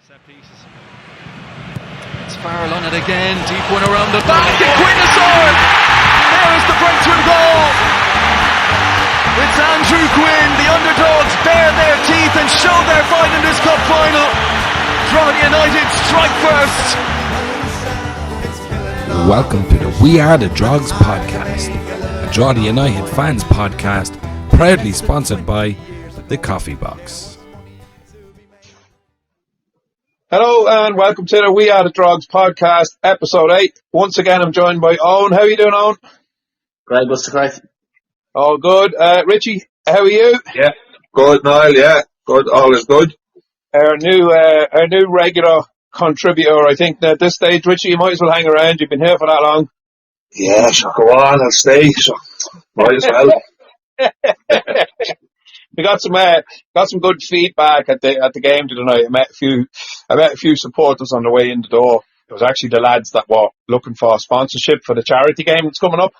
Set pieces. It's Farrell on it again. Deep one around the back. And Quinn has scored. There is the breakthrough goal. It's Andrew Quinn. The underdogs bare their teeth and show their fight in this cup final. Drogheda United strike first. Welcome to the We Are the Drogs podcast, a Drogheda United fans podcast, proudly sponsored by the Coffee Box. Hello and welcome to the We Are the Drogs podcast, episode 8. Once again, I'm joined by Owen. How are you doing, Owen? Great, what's the crack? All good. Richie, how are you? Yeah, good, Niall, yeah. Good, all is good. Our new regular contributor, I think at this stage. Richie, you might as well hang around. You've been here for that long. Yeah, so go on, I'll stay, so might as well. We got some good feedback at the game tonight. I met a few supporters on the way in the door. It was actually the lads that were looking for sponsorship for the charity game that's coming up.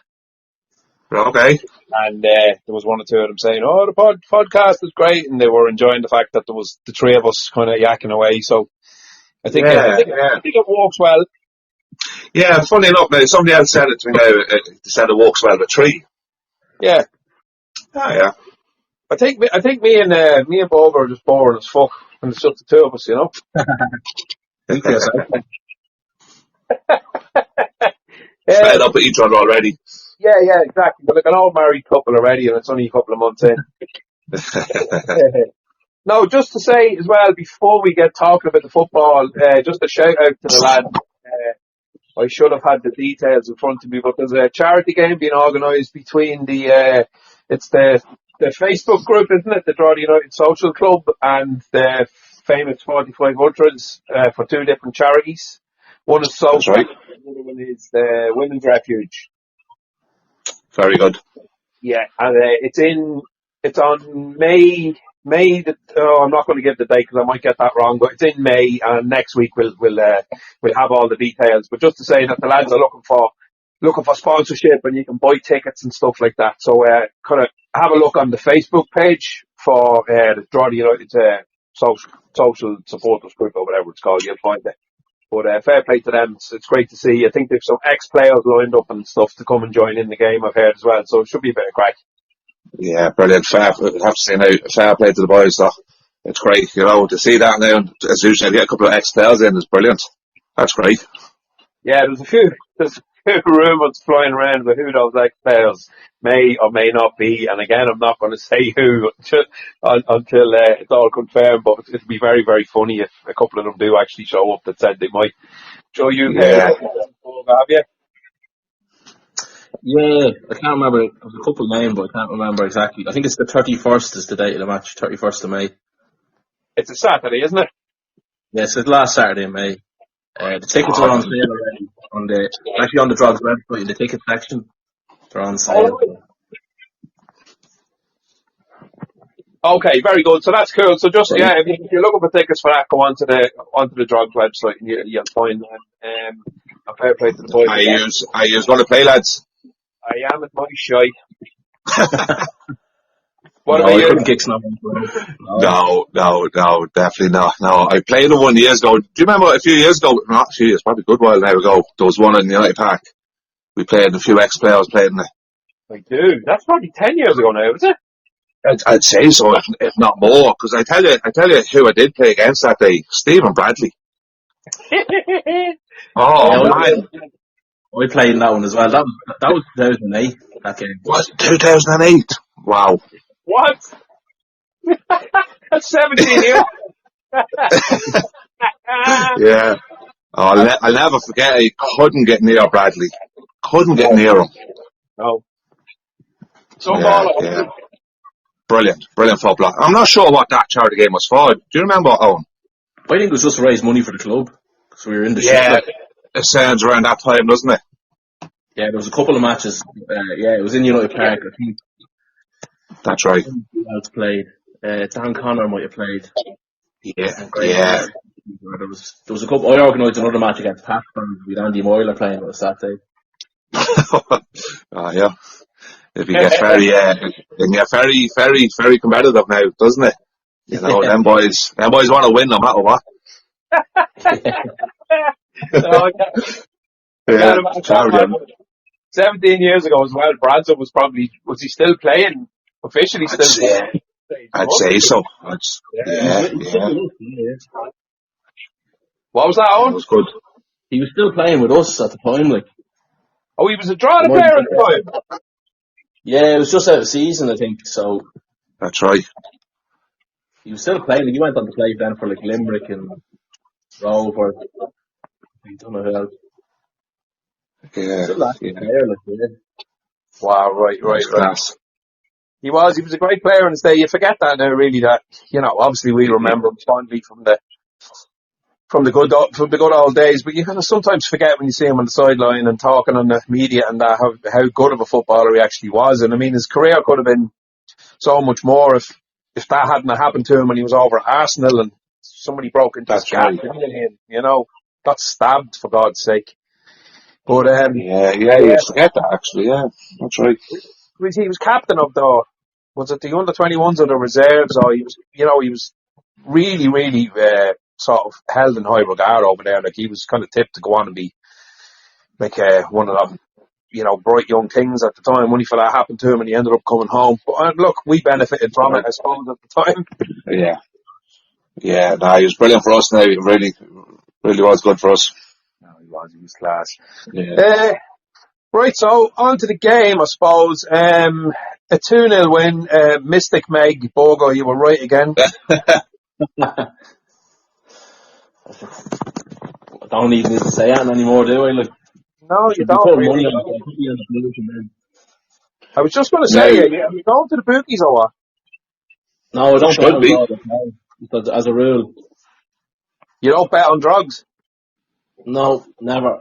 Okay. And there was one or two of them saying, "Oh, the podcast is great," and they were enjoying the fact that there was the three of us kind of yakking away. So I think it works well. Yeah, funny enough, now somebody else said it to me now. They said it works well with three. Yeah. Oh, yeah. I think me and Bob are just boring as fuck, and it's just the two of us, you know. Fed up with each other already. Yeah, exactly. But like an old married couple already, and it's only a couple of months in. No, just to say as well, before we get talking about the football, just a shout out to the lads. I should have had the details in front of me, but there's a charity game being organised between the Facebook group, isn't it? The Drogheda United Social Club and the famous 45 Ultras for two different charities. One is social, right. And the other one is the Women's Refuge. Very good. Yeah, and it's on May. I'm not going to give the date because I might get that wrong, but it's in May, and next week we'll have all the details. But just to say that the lads are looking for sponsorship, and you can buy tickets and stuff like that. So kind of have a look on the Facebook page for the Drogheda United social supporters group or whatever it's called. You'll find it. But fair play to them. It's great to see. I think there's some ex-players lined up and stuff to come and join in the game, I've heard as well. So it should be a bit of crack. Yeah, brilliant. I have to say now, fair play to the boys, though. It's great, you know, to see that now. As usual, get a couple of ex-players in is brilliant. That's great. Yeah, there's a few rumours flying around about who those ex-players may or may not be. And again, I'm not going to say who until it's all confirmed. But it'll be very, very funny if a couple of them do actually show up that said they might. Joe, you have you? Yeah, I can't remember. There's a couple names, but I can't remember exactly. I think it's the 31st is the date of the match, 31st of May. It's a Saturday, isn't it? Yeah, it's the last Saturday in May. The tickets are on sale already on the Drogs website in the ticket section. They're on sale. Okay, very good. So that's cool. So just if you're looking for tickets for that, go onto the Drogs website and you'll find them. And fair play to the boys. Are you going to play, lads? I am at my shy. What about you? No, definitely not. No, I played it 1 year ago. Do you remember a few years ago? Not a few years, probably a good while now ago. There was one in the United Park. We played, a few ex-players played in it. I do. That's probably 10 years ago now, is it? I'd say so, if not more. Because I tell you who I did play against that day. Stephen Bradley. Man. I played in that one as well. That was 2008, that game. Was it 2008? Wow. What? That's 17 years. Yeah. I'll never forget, I couldn't get near Bradley. Couldn't get near him. No. Brilliant football. I'm not sure what that charity game was for. Do you remember, Owen? I think it was just to raise money for the club. So we were in the ship. It sounds around that time, doesn't it? Yeah, there was a couple of matches. It was in United Park, I think. That's right. Who else played? Dan Connor might have played. Yeah. There was a couple. I organised another match against Patton with Andy Moyler playing with us that day. Oh, yeah. It gets very, very, very competitive now, doesn't it? You know, them boys want to win no matter what. No, Yeah, imagine charity. that. 17 years ago as well, Branson was he still playing? Officially I'd still say, playing? I'd say so. Yeah. Yeah, He's still yeah. with us, yeah. What was that It on? was good. He was still playing with us at the time, like. Oh, he was a drawing It might player be- at the time. Yeah, it was just out of season, I think. So That's right. he was still playing. Like, he went on to play then for like Limerick and Rover. I don't know who else. Yeah, Still that yeah. player, like, yeah. Wow, right. That was class. He was a great player in his day. You forget that now, really. That obviously we remember him fondly from the good old days. But you kind of sometimes forget when you see him on the sideline and talking on the media and that how good of a footballer he actually was. And I mean, his career could have been so much more if that hadn't happened to him when he was over at Arsenal and somebody broke into his That's gap. right. Got stabbed for God's sake. But Yeah, yeah, you forget that actually, yeah. That's right. he was captain of was it the under-21s or the reserves? Or he was really, really sort of held in high regard over there. Like he was kind of tipped to go on and be like one of them, bright young kings at the time. Only for that happened to him, and he ended up coming home. But look, we benefited from it, I suppose, at the time. Yeah. Yeah, no, he was brilliant for us now. He really, really was good for us. No, he was class. Yeah. Right, so on to the game, I suppose. A 2-0 win. Mystic Meg, Bogo, you were right again. I don't even need to say that anymore, do I? Like, No, you should be don't putting really. money on the solution, man. I was just going to No, say, are you going to the bookies or what? No, I don't bet should on be. drugs, no. Because as a rule, You don't bet on drugs? no, never.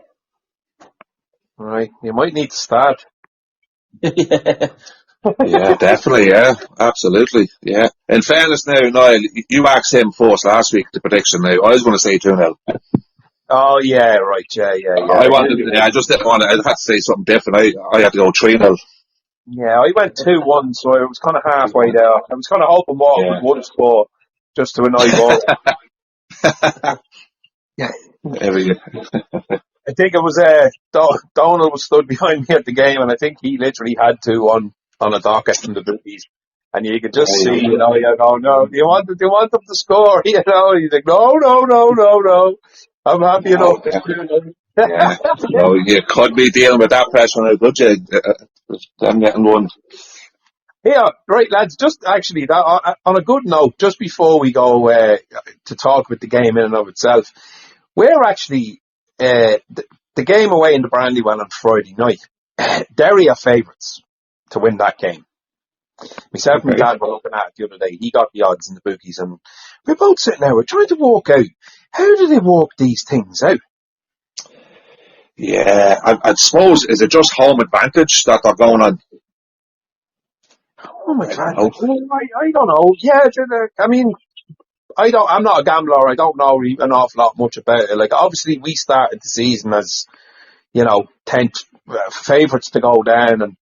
Right, you might need to start. Yeah. Yeah, definitely, yeah. Absolutely, yeah. In fairness now, Niall, you asked him first last week, the prediction now. I was going to say 2-0. Oh, yeah, right, yeah. I just didn't want to, I had to say something different. I had to go 3-0. Yeah, I went 2-1, so I was kind of halfway there. I was kind of hoping Waterford would score just to annoy Bob. Yeah. There we go. I think it was Donald was stood behind me at the game, and I think he literally had to on a docket from the bookies, and you could just see, you go, no, do you want them to score? He's like, no, I'm happy enough. Yeah. No, you could be dealing with that pressure now, could you? I'm getting one. Yeah, right, lads. Just actually, on a good note, just before we go to talk about the game in and of itself, we're actually the game away in the Brandywell on Friday night. Derry are favourites to win that game. Myself and my dad were looking at it the other day. He got the odds in the bookies, and we're both sitting there. We're trying to work out, how do they work these things out? Yeah, I suppose, is it just home advantage that they're going on? Oh my God! I don't know. Yeah, I mean, I'm not a gambler. I don't know an awful lot much about it. Like, obviously, we started the season as 10th favourites to go down and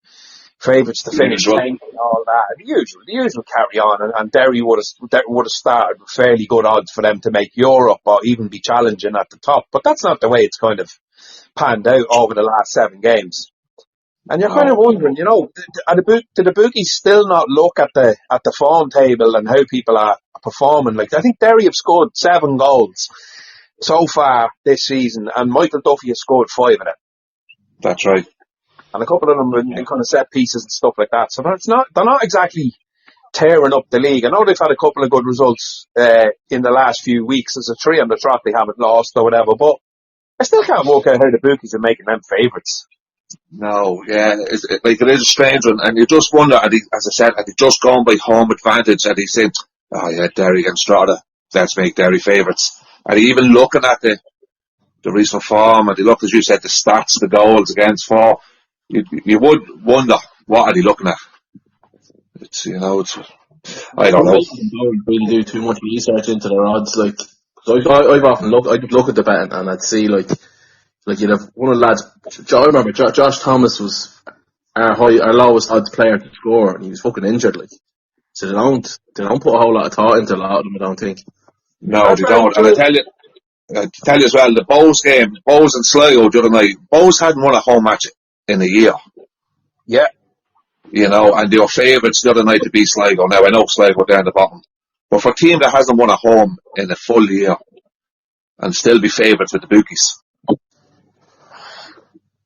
favourites to finish 10th and all that. The usual carry on. And Derry would have started with fairly good odds for them to make Europe or even be challenging at the top. But that's not the way it's kind of panned out over the last 7 games. And you're kind of wondering, do the bookies still not look at the form table and how people are performing? Like, I think Derry have scored 7 goals so far this season, and Michael Duffy has scored 5 of them. That's right. And a couple of them in kind of set pieces and stuff like that. So they're not exactly tearing up the league. I know they've had a couple of good results in the last few weeks. There's a 3 on the trot they haven't lost or whatever, but I still can't work out how the bookies are making them favourites. No, yeah, it is a strange one, and you just wonder, as I said, are they just going by home advantage? Are they saying, oh yeah, Derry and Strada, let's make Derry favourites? Are they even looking at the recent form? Are they look, as you said, the stats, the goals against 4? You would wonder, what are they looking at? I don't know. I don't really do too much research into their odds. Like, so I've often I'd look at the bet and I'd see like you'd have one of the lads. I remember Josh Thomas was our lowest odds player to score, and he was fucking injured. Like, so they don't put a whole lot of thought into a lot of them. I don't think. No, they don't. And I tell you, to tell you as well, the Bows game, Bows and Sligo the other night, Bows hadn't won a home match in a year. Yeah. You know, and they were favourites the other night to beat Sligo. Now, I know Sligo down the bottom. But for a team that hasn't won a home in a full year and still be favourites with the bookies,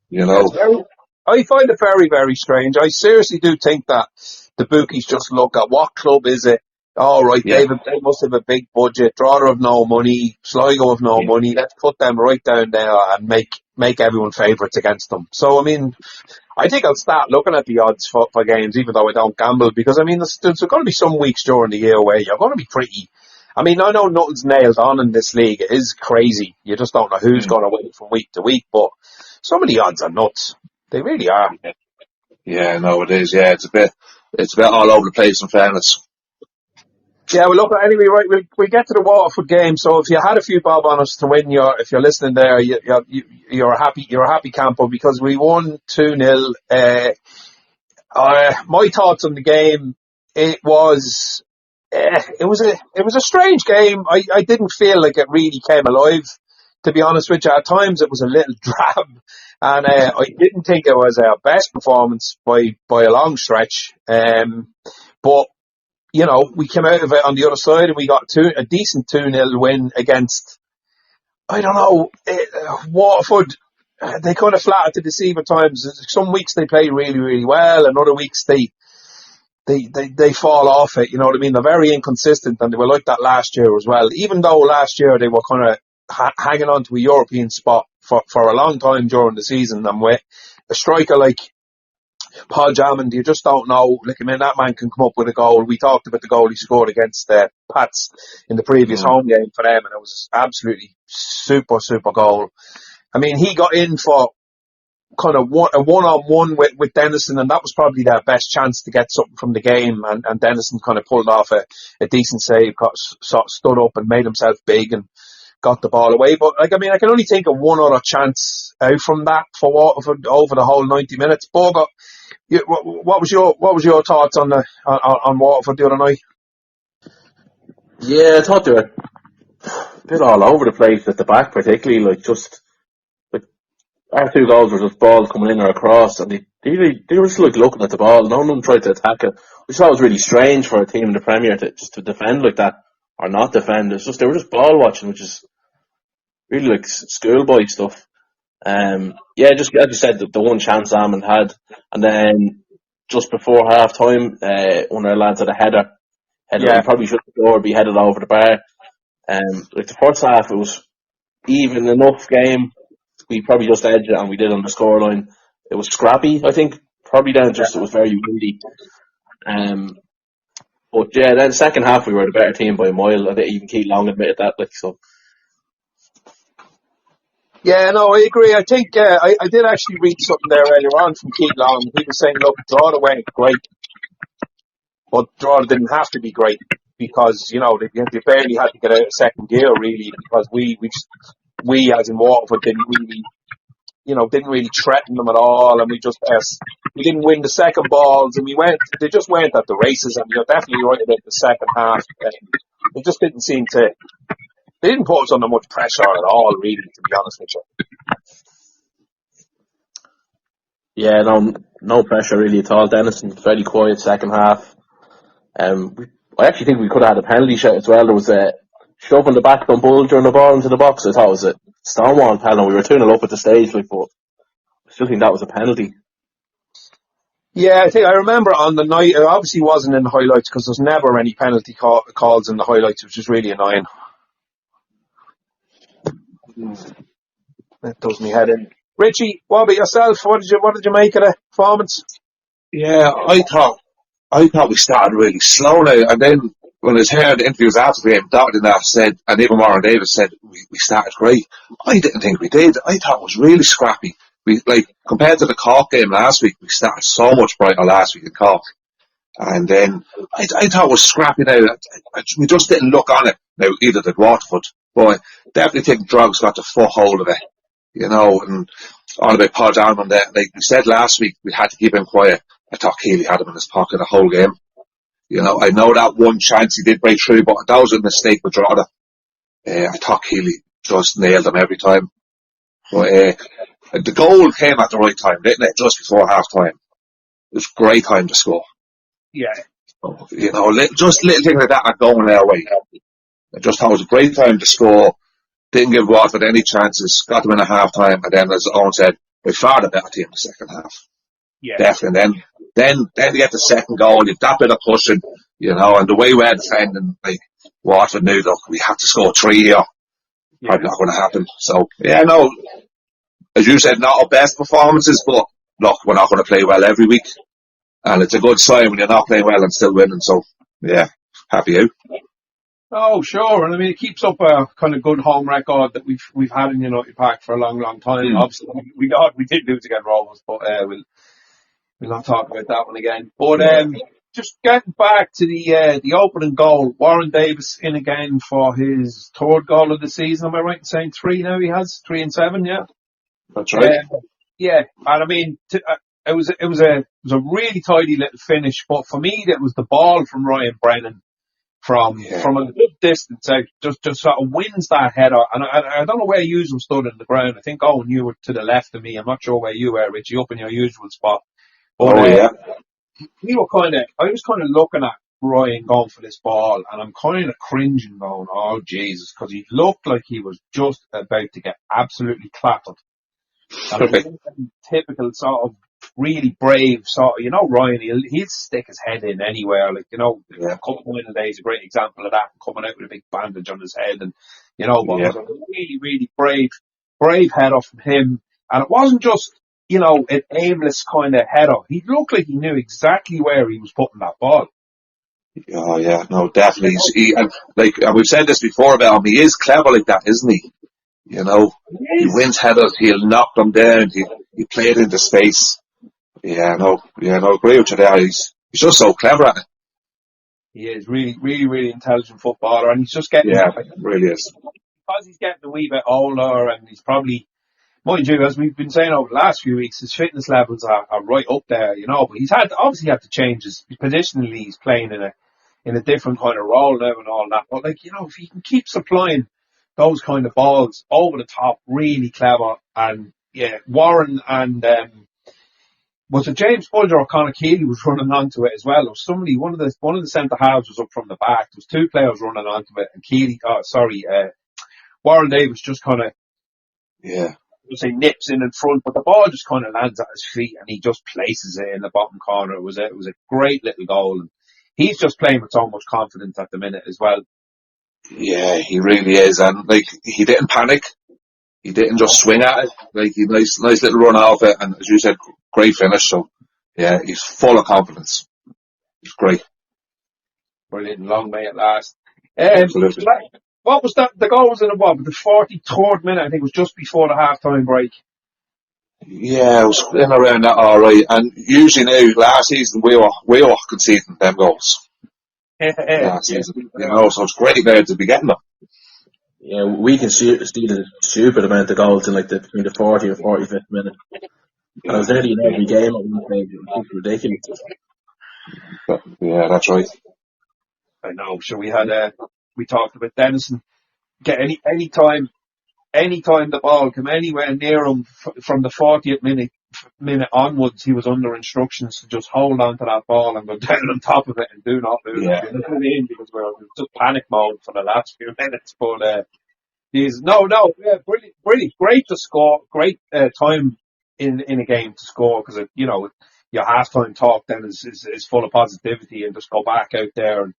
you know. I find it very, very strange. I seriously do think that the bookies just look at what club is it. All right, Yeah. they must have a big budget. Drogheda have no money. Sligo have no money. Let's put them right down there and make everyone favourites against them. So, I mean, I think I'll start looking at the odds for games, even though I don't gamble, because, I mean, there's going to be some weeks during the year where you're going to be pretty... I mean, I know nothing's nailed on in this league. It is crazy. You just don't know who's going to win from week to week, but some of the odds are nuts. They really are. Yeah, no, it is. Yeah, it's a bit all over the place, in fairness. Yeah, well, look, anyway, right, we get to the Waterford game. So if you had a few bob on us to win, if you're listening there, you're a happy camper, because we won 2-0. My thoughts on the game, it was a strange game. I didn't feel like it really came alive, to be honest with you. At times it was a little drab, and I didn't think it was our best performance by a long stretch. But you know, we came out of it on the other side, and we got a decent 2-0 win against, I don't know, Waterford. They kind of flattered to deceive at times. Some weeks they play really, really well, and other weeks they fall off it. You know what I mean? They're very inconsistent, and they were like that last year as well. Even though last year they were kind of hanging on to a European spot for a long time during the season, and with a striker like Paul Jammond, you just don't know. Like, I mean, that man can come up with a goal. We talked about the goal he scored against Pats in the previous home game for them, and it was absolutely super, super goal. I mean, he got in for kind of a one-on-one with Dennison, and that was probably their best chance to get something from the game, and Dennison kind of pulled off a decent save, stood up and made himself big and got the ball away. But, like, I mean, I can only think of one other chance out from that for Waterford over the whole 90 minutes. Boga, what was your thoughts on Waterford the other night? Yeah, I thought they were a bit all over the place at the back, particularly. Like, just like our two goals were just balls coming in or across, and they were just like looking at the ball. None of them tried to attack it, which I thought was really strange for a team in the Premier to defend like that or not defend. It's just they were just ball watching, which is really like schoolboy stuff. Yeah, just as you said, the one chance Almond had, and then just before half time, one of our lads had a header. He probably should have scored, be headed over the bar. Like the first half, it was even enough game. We probably just edged it, and we did on the scoreline. It was scrappy, I think, probably down just it was very windy. But yeah, then second half we were the better team by a mile. I think even Keith Long admitted that. Like so. Yeah, no, I agree. I think I did actually read something there earlier on from Keith Long. He was saying, look, Drogheda went great, but Drogheda didn't have to be great, because, you know, they barely had to get out of second gear, really, because we as in Waterford didn't really threaten them at all, and we didn't win the second balls, and they just went at the races, and you're definitely right about the second half. They just didn't seem to. They didn't put us under much pressure at all, really, to be honest with you. Yeah, no pressure really at all. Dennison, very quiet second half. I actually think we could have had a penalty shot as well. There was a shove on the back from Bull during the ball into the box. I thought it was a Stonewall penalty. We were 2-0 up at the stage, but I still think that was a penalty. Yeah, I remember on the night, it obviously wasn't in the highlights because there's never any penalty calls in the highlights, which is really annoying. That does me head in. Richie, what about yourself? What did you make of the performance? Yeah, I thought we started really slow now, and then when I was hearing the interviews after the game, Doctor Nath said, and even Warren Davis said, we started great. I didn't think we did. I thought it was really scrappy. Compared to the Cork game last week, we started so much brighter last week in Cork. And then I thought it was scrappy now. We just didn't look on it. Now, either did Waterford. But I definitely think Drogs got the full hold of it. You know, and all about Paul Jarman there. Like we said last week, we had to keep him quiet. I thought Keely had him in his pocket the whole game. You know, I know that one chance he did break through, but that was a mistake with Drogheda. I thought Keely just nailed them every time. But the goal came at the right time, didn't it? Just before half time. It was a great time to score. Yeah. You know, just little things like that are going their way. I just thought it was a great time to score. Didn't give Watford any chances. Got them in at half time, and then, as Owen said, by far the better team in the second half. Yeah. Definitely. Then you get the second goal. You've that bit of pushing, you know, and the way we're defending, like Watford knew, look, we have to score 3 here. Probably not going to happen. So yeah, no, as you said, not our best performances, but look, we're not going to play well every week, and it's a good sign when you're not playing well and still winning. So yeah, happy out. Oh, sure, and I mean it keeps up a kind of good home record that we've had in United Park for a long, long time. Obviously, we did lose against Rovers, but we'll not talk about that one again. But just getting back to the opening goal, Warren Davis in again for his third goal of the season. Am I right in saying 3 now? He has 3 and 7, yeah. That's right. Yeah, and I mean it was a really tidy little finish, but for me that was the ball from Ryan Brennan from a good distance out, just sort of wins that header. And I don't know where you stood in the ground. I think Owen, you were to the left of me. I'm not sure where you were, Richie, up in your usual spot. But, I was kind of looking at Ryan going for this ball, and I'm kind of cringing, going, "Oh Jesus," because he looked like he was just about to get absolutely clattered. And it was typical sort of really brave sort of, you know, Ryan, he'll stick his head in anywhere. Like, you know, a couple of minutes is a great example of that, coming out with a big bandage on his head, and you know, but it was a really, really brave header from him, and it wasn't just, you know, an aimless kind of header. He looked like he knew exactly where he was putting that ball. Oh yeah, no, definitely. And we've said this before about him, he is clever like that, isn't he? You know, he wins headers, he'll knock them down, he play it into space. Yeah, no, agree with you there. He's just so clever at it. He is really, really, really intelligent footballer, and he's just getting, really is. Because he's getting a wee bit older, and he's probably, mind you, as we've been saying over the last few weeks, his fitness levels are right up there, you know. But he's obviously had to change his positionally. He's playing in a different kind of role now and all that. But like, you know, if he can keep supplying those kind of balls over the top, really clever. And yeah, Warren and was it James Bulger or Conor Keeley was running onto it as well, or somebody, one of the centre halves was up from the back. There was 2 players running onto it, and Warren Davis just kind of nips in front, but the ball just kind of lands at his feet, and he just places it in the bottom corner. It was a great little goal, and he's just playing with so much confidence at the minute as well. Yeah, he really is, and like, he didn't panic. He didn't just swing at it. Like, he nice little run off it, and as you said, great finish. So yeah, he's full of confidence. He's great. Brilliant, long may it last. Absolutely. What was that? The goal was in the 43rd minute. I think it was just before the half-time break. Yeah, it was in around that, all right. And usually now, last season we were conceding them goals. Last season, you know, so it's great now to be getting them. Yeah, we can see the stupid amount of goals in between the 40 and 45th minute. And it was nearly in every game at one stage. It was ridiculous. Yeah, that's right. I know. So we talked about Dennison. Get any time the ball came anywhere near him from the 40th minute onwards, he was under instructions to just hold on to that ball and go down on top of it and do not move. Yeah. Because we were just panic mode for the last few minutes. But brilliant, great to score, great time in a game to score, because you know, your halftime talk then is full of positivity, and just go back out there and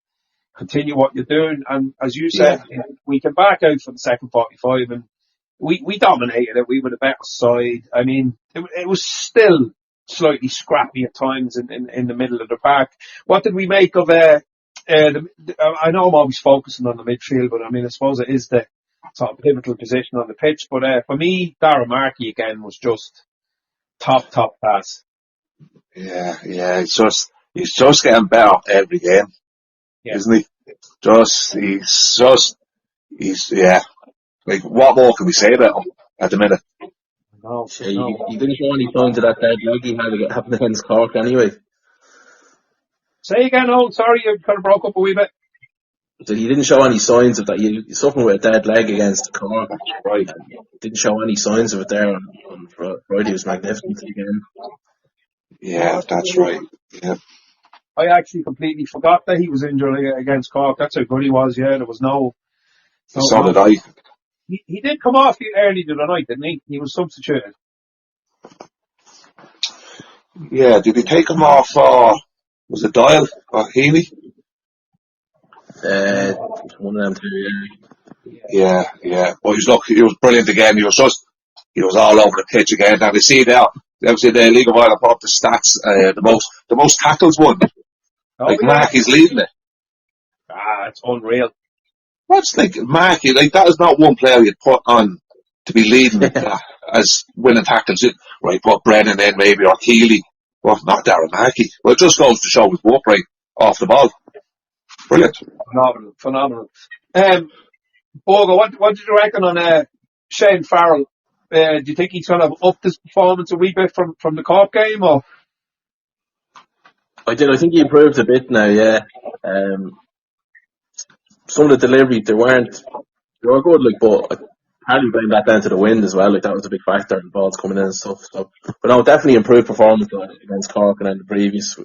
continue what you're doing. And as you said, we came back out for the second 45, and we dominated it. We were the better side. I mean, it was still slightly scrappy at times in the middle of the park. What did we make of I know I'm always focusing on the midfield, but I mean, I suppose it is the sort of pivotal position on the pitch. But for me, Darragh Markey again was just top class. Yeah, he's just getting better every game, isn't he? He's like, what more can we say about him at the minute? No. He didn't show any signs of that dead leg he had happened against Cork anyway. Say again, Owen. Sorry, you kind of broke up a wee bit. So he didn't show any signs of that. He's suffering with a dead leg against Cork, right? And didn't show any signs of it there on Friday. He was magnificent again. Yeah, that's right. Yeah. I actually completely forgot that he was injured against Cork. That's how good he was. Yeah, there was no. So did I. He did come off early the night, didn't he? He was substituted. Yeah, did he take him off, was it Doyle or Healy? One of them two. Yeah. But he was brilliant again. He was all over the pitch again. And you see now, obviously the League of Ireland put up the stats, the most tackles won. Mark is leading it. It's unreal. What's Mark, that is not one player you'd put on to be leading as winning tackles. Right, put Brennan in maybe, or Keeley. Well, not Darren Markey. Well, it just goes to show his work rate off the ball. Brilliant. Phenomenal. Bogo, what did you reckon on Shane Farrell? Do you think he's going to up his performance a wee bit from the Cork game, or? I did. I think he improved a bit now. Yeah. Some of the delivery they were good, but I hardly blame that down to the wind as well. That was a big factor. The balls coming in and stuff. So, but no, definitely improved performance against Cork and then the previous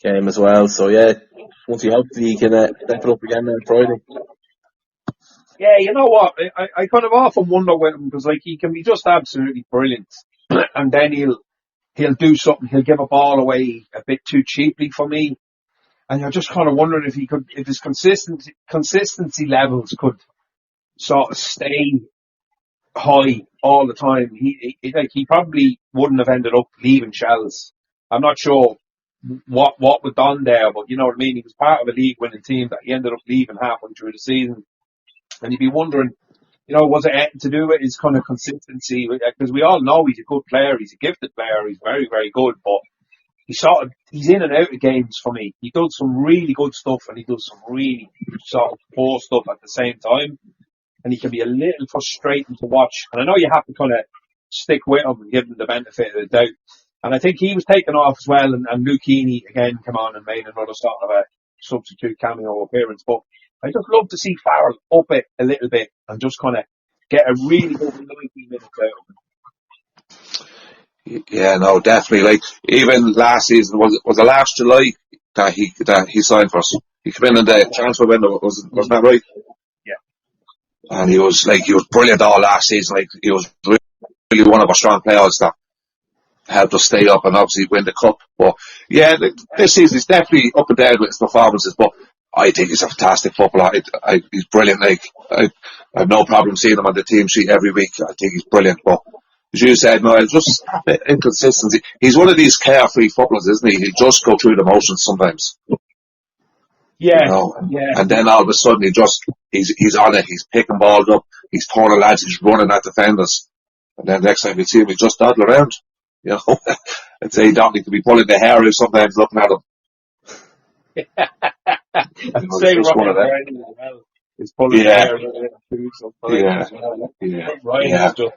game as well. So yeah, once he hopefully he can step it up again on Friday. Yeah, you know what? I kind of often wonder with him because he can be just absolutely brilliant, and then he'll do something. He'll give a ball away a bit too cheaply for me, and you're just kind of wondering if his consistency levels could sort of stay high all the time. He probably wouldn't have ended up leaving Shells. I'm not sure what was done there, but you know what I mean. He was part of a league-winning team that he ended up leaving halfway through the season. And you'd be wondering, was it anything to do with his kind of consistency? Because we all know he's a good player, he's a gifted player, he's very, very good, but he's in and out of games for me. He does some really good stuff and he does some really sort of poor stuff at the same time. And he can be a little frustrating to watch. And I know you have to kind of stick with him and give him the benefit of the doubt. And I think he was taken off as well, and Luke Heaney again came on and made another sort of a substitute cameo appearance. But I just love to see Farrell up it a little bit and just kind of get a really good 90 minutes out of him. Yeah, no, definitely. Even last season, was it last July that he signed for us? He came in the transfer window, wasn't that right? Yeah. And he was brilliant all last season. He was really one of our strong players that helped us stay up and obviously win the cup. But yeah, this season he's definitely up and down with his performances, but I think he's a fantastic footballer. He's brilliant. I have no problem seeing him on the team sheet every week. I think he's brilliant. But as you said, no, it's just a bit inconsistency. He's one of these carefree footballers, isn't he? He just go through the motions sometimes. Yeah, yeah. And then all of a sudden he's on it. He's picking balls up. He's pulling lads. He's running at defenders. And then next time you see him, he just dawdle around. I'd say you don't need to be pulling the hair out sometimes looking at him. I'd say Ryan is pulling the hair too sometimes. Ryan is just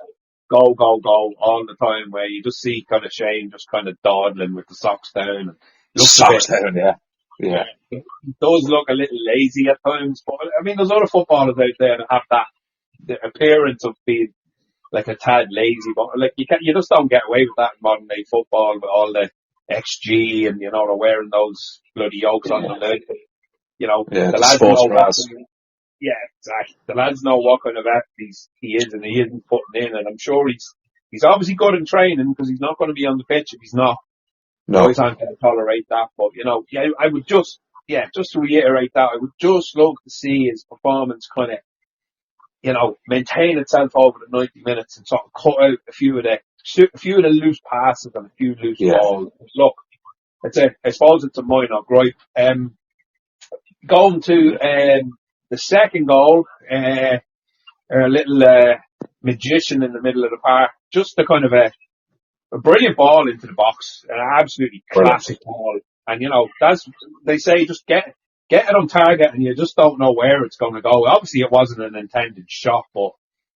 go all the time, where you just see kind of Shane just kind of dawdling with the socks down. Socks down, yeah. He does look a little lazy at times, but I mean, there's other footballers out there that have the appearance of being like a tad lazy, but you just don't get away with that in modern day football with all the XG and they're wearing those bloody yokes on the leg. The lads know exactly. The lads know what kind of athlete he is and he isn't putting in, and I'm sure he's obviously good in training because he's not going to be on the pitch if he's not. No, he's not going to tolerate that. But I would just to reiterate that, I would just love to see his performance kind of maintain itself over the 90 minutes and sort of cut out a few of the loose passes and a few loose balls. Look, I suppose it's a minor gripe. Going to the second goal, a little magician in the middle of the park, just a kind of a brilliant ball into the box, an absolutely classic ball. And they say just get it on target, and you just don't know where it's going to go. Obviously, it wasn't an intended shot, but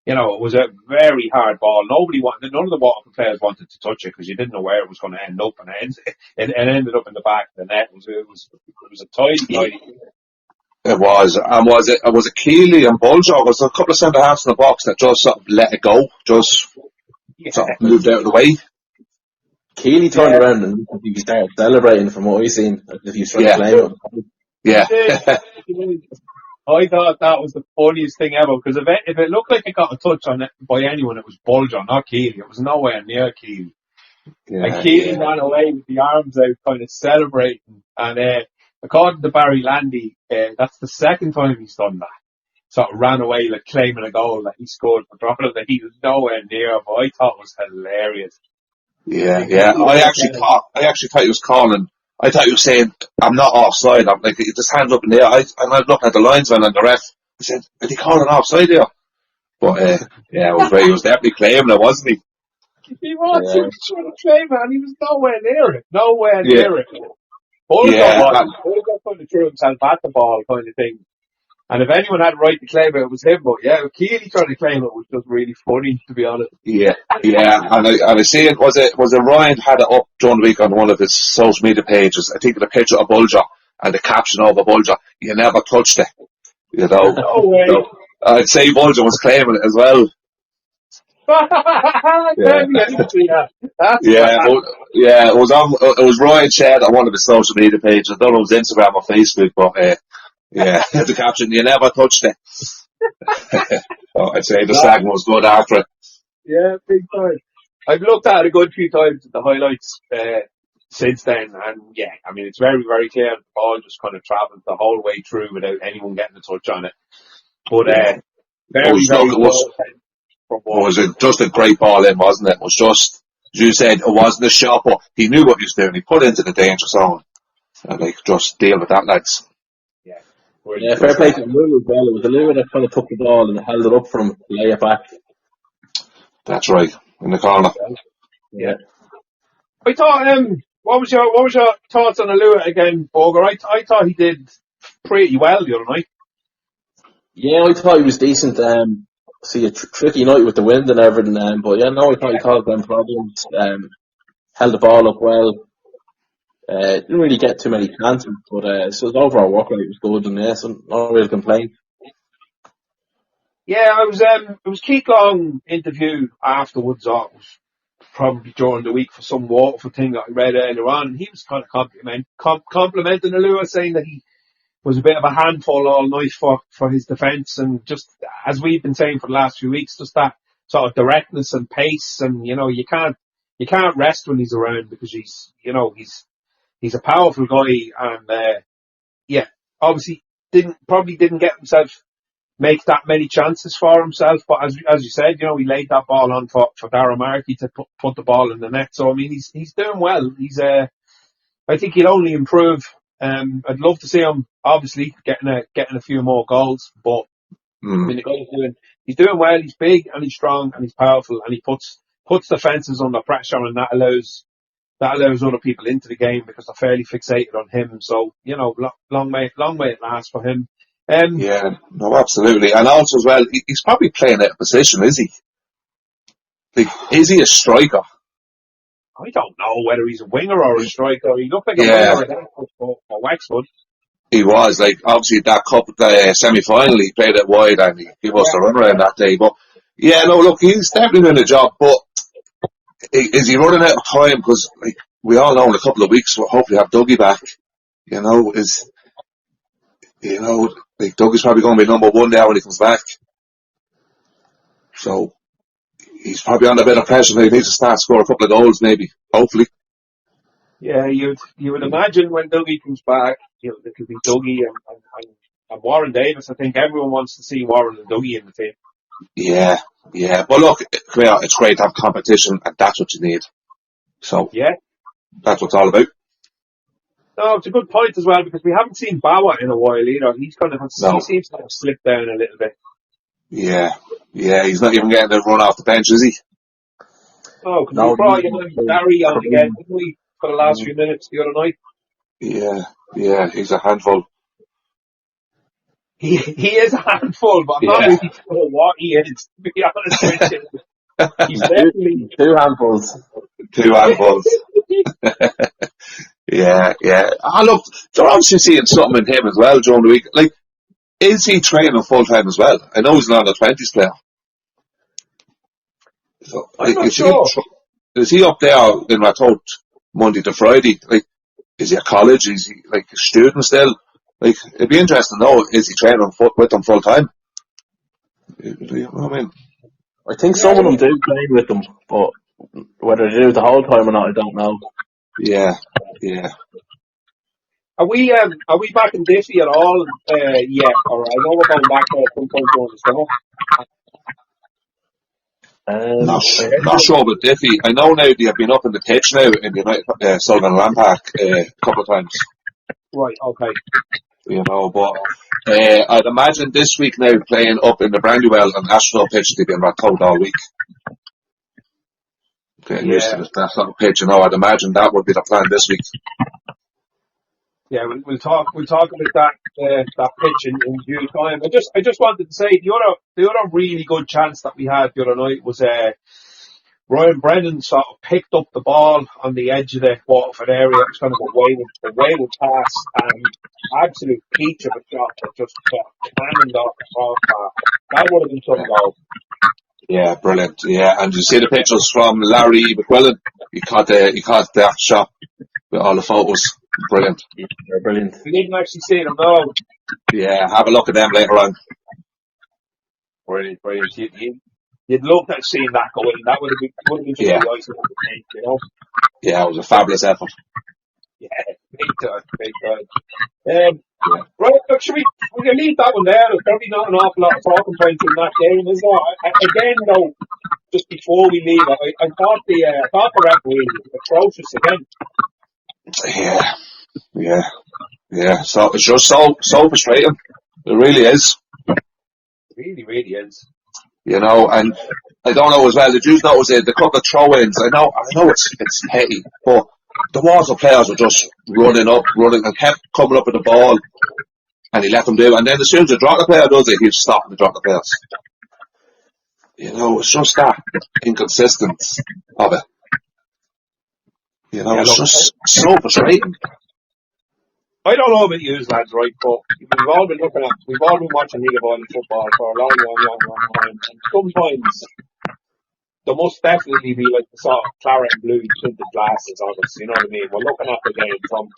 it was a very hard ball. None of the Waterford players wanted to touch it because you didn't know where it was going to end up, and it ended up in the back of the net. It was a tidy. It was, and was it Keeley and Bulger? Was there a couple of centre halves in the box that just sort of let it go, just sort of moved out of the way? Keely turned around and he started celebrating from what we've seen, as if he's trying to claim it. Yeah. I thought that was the funniest thing ever, because if it looked like it got a touch on it by anyone, it was Bulger, not Keely. It was nowhere near Keely. And Keely ran away with the arms out, kind of celebrating. And according to Barry Landy, that's the second time he's done that. Sort of ran away, like claiming a goal that he scored for Drogheda that he was nowhere near, but I thought it was hilarious. Yeah. I actually thought he was calling. I thought he was saying, "I'm not offside." I'm like, just hands up in the air. And I was looking at the linesman and the ref. I said, "Is he calling offside here?" But it was he was definitely claiming it, wasn't he? He was trying to claim it, and he was nowhere near it. Nowhere near it. Bulger kind of threw himself at the ball, kind of thing. And if anyone had a right to claim it, it was him. But Keely trying to claim it was just really funny, to be honest. Yeah. And I see it. Was it Ryan had it up during the week on one of his social media pages? I think the picture of Bulger and the caption over Bulger, "You never touched it." You know. No way. So, I'd say Bulger was claiming it as well. It was Ryan shared on one of his social media pages. I don't know if it was Instagram or Facebook, but the caption, "You never touched it." I'd say the second was good after it. Yeah, big time. I've looked at it a good few times at the highlights since then, and I mean, it's very, very clear the ball just kind of travelled the whole way through without anyone getting a touch on it. But it was just a great ball in, wasn't it? It was just, as you said, it wasn't a shot, but he knew what he was doing. He put it into the danger zone. And just deal with that, lads. Yeah, fair play to Lou as well. It was a Lou that kind of took the ball and held it up for him to lay it back. That's right, in the corner. Yeah. I thought, what was your thoughts on Lou again, Boger? I thought he did pretty well the other night. Yeah, I thought he was decent. See, a tricky night with the wind and everything, but I thought he caused them problems. Held the ball up well. Didn't really get too many chances, but so his overall work rate was good, and so no real complaint. Yeah, it was Keith Long interview afterwards, or it was probably during the week for some Waterford thing that I read earlier on. He was kind of complimenting Lewis, saying that he was a bit of a handful all night for his defence, and just as we've been saying for the last few weeks, just that sort of directness and pace, and you can't rest when he's around, because he's a powerful guy, and obviously didn't get himself make that many chances for himself, but as you said, he laid that ball on for Darragh Markey to put the ball in the net. So I mean, he's doing well. I think he'll only improve. I'd love to see him obviously getting a few more goals, but I mean, the guy's doing well. He's big and he's strong and he's powerful, and he puts defences under pressure, and that allows other people into the game because they're fairly fixated on him. So long may it last for him. Absolutely, and also as well, he's probably playing out of position, is he? Is he a striker? I don't know whether he's a winger or a striker. He looked like a winger for Wexford. He was, obviously that cup, the semi-final, he played it wide and he gave us the run around that day. But he's definitely doing the job. But is he running out of time? Because we all know in a couple of weeks we'll hopefully have Dougie back. Dougie's probably going to be number one there when he comes back. So he's probably under a bit of pressure. He needs to start score a couple of goals, maybe, hopefully. Yeah, you would imagine when Dougie comes back, it'll be Dougie and Warren Davis. I think everyone wants to see Warren and Dougie in the team. Yeah. But look, it's great to have competition, and that's what you need. So that's what it's all about. No, it's a good point as well, because we haven't seen Bauer in a while either. He seems to have slipped down a little bit. Yeah, he's not even getting a run off the bench, is he? Oh, because we brought Derry on again, didn't we, for the last few minutes the other night? Yeah, he's a handful. He is a handful, but I'm not really sure what he is, to be honest with you. He's definitely two handfuls. Yeah. Look, they're obviously seeing something in him as well during the week. Is he training full time as well? I know he's an under-20s player. So, I'm not sure. Is he up there in Rathod Monday to Friday? Like, is he at college? Is he like a student still? Like, it'd be interesting to know, is he training with them full time? You know what I mean? I think some of them do play with them, but whether they do the whole time or not, I don't know. Yeah. Are we back in Diffie at all yet? Or I know we're going back there at some point during the summer. Not sure about Diffie. I know now they have been up in the pitch now in the United Sullivan Land Park a couple of times. Right, okay. You know, but I'd imagine this week now playing up in the Brandywell and National pitch, they've been Rathod all week. Getting used to that sort of pitch, you know. I'd imagine that would be the plan this week. Yeah, we'll talk about that pitch in due time. I just wanted to say the other really good chance that we had the other night was Ryan Brennan sort of picked up the ball on the edge of the Waterford area. It was kind of a wayward pass and absolute peach of a shot that just cannoned off the crossbar. That would have been some goal. Yeah, brilliant. Yeah, and you see the pictures from Larry McQuillan. He caught that shot with all the photos. Brilliant. Yeah, they're brilliant. We didn't actually see them, no. Yeah, have a look at them later on. Brilliant. You'd love to have seen that go in. That would have been just the icing on the cake, you know. Yeah, it was a fabulous effort. Yeah, big time. Right, look, we can leave that one there. There's probably not an awful lot of talking points in that game, is there? Again, though, just before we leave, I thought the referee was atrocious again. Yeah. So it's just so frustrating. It really is. Really, really is. You know, and I don't know as well. Did you notice the couple of throw-ins? I know it's petty, but the Waterford players were just running and kept coming up with the ball, and he let them do it. And then as soon as the Drogheda player does it, he's stopping the Drogheda players. You know, it's just that inconsistent of it. You know, it's just so frustrating. I don't know about you lads, right, but we've all been watching League of Ireland football for a long time, and sometimes there must definitely be like the sort of claret and blue tinted glasses on us, you know what I mean? We're looking at the game from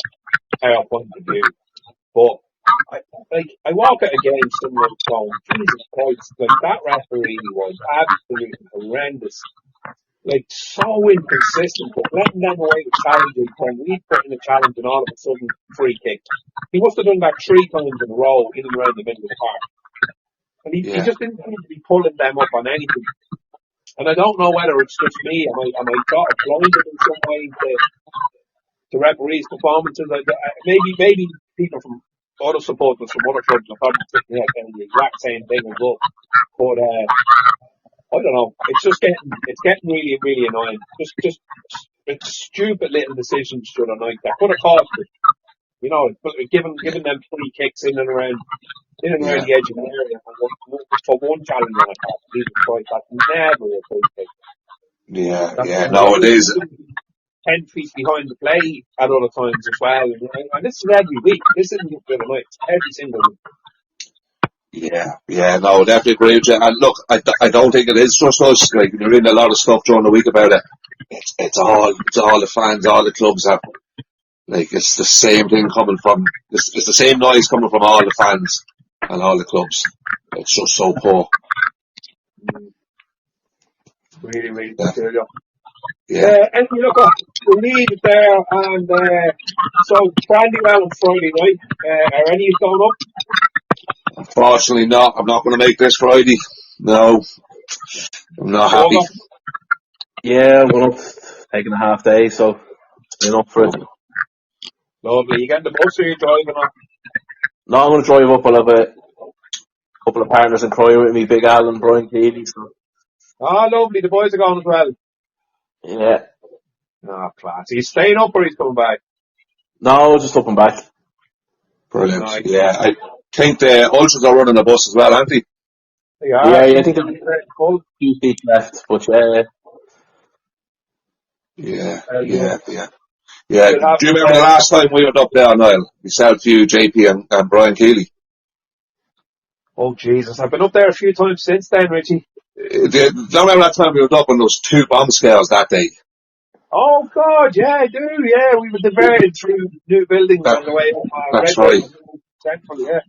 our point of view. But I walk out again somewhere going, Jesus Christ, like that referee was absolutely horrendous. Like so inconsistent, but letting them away with challenging when we put in a challenge and all of a sudden free kick. He must have done that 3 times in a row in and around the middle of the park. And he just didn't seem to be pulling them up on anything. And I don't know whether it's just me, am I sort of blinded in some way to referees' performances. Maybe people from other supporters from other clubs are probably sitting there saying the exact same thing as well. But I don't know. It's getting really, really annoying. Just stupid little decisions the other night that could have cost it. You know, giving them free kicks in and around the edge of the area for one challenge on a pass. Jesus Christ, that's never a free kick. No, it is. 10 feet behind the play at other times as well. And this is every week. This isn't just the other night. It's every single week. No, definitely agree with you. And look, I don't think it is just us. Like, you're reading a lot of stuff during the week about it. It's all the fans, all the clubs have. Like, it's the same thing coming from. It's the same noise coming from all the fans and all the clubs. It's just so poor. Really, really peculiar. And look, we'll leave it there. And so, Brandywell on Friday night. Are any of you going up? Unfortunately not. I'm not going to make this Friday. No. I'm not happy. Yeah, I'm going up, taking a half day, so staying up for it. Lovely. You getting the bus or are you driving up? No, I'm going to drive up. I'll have a couple of partners in crime with me, Big Al and Brian Keeley. So. Lovely. The boys are going as well. Yeah. Class. Are you staying up or are you coming back? No, just up and back. Brilliant. Nice. Yeah, I think the Ultras are running a bus as well, aren't they? They are. Yeah, I think there's a few seats left, but Yeah. Do you remember the last time we went up there, Niall? We saw you, JP and Brian Keeley. Oh, Jesus. I've been up there a few times since then, Richie. Don't remember that time we were up on those 2 bomb scales that day? Oh, God, yeah, I do, yeah. We were diverted through new buildings That, on the way up that's right. Redwood Central, yeah.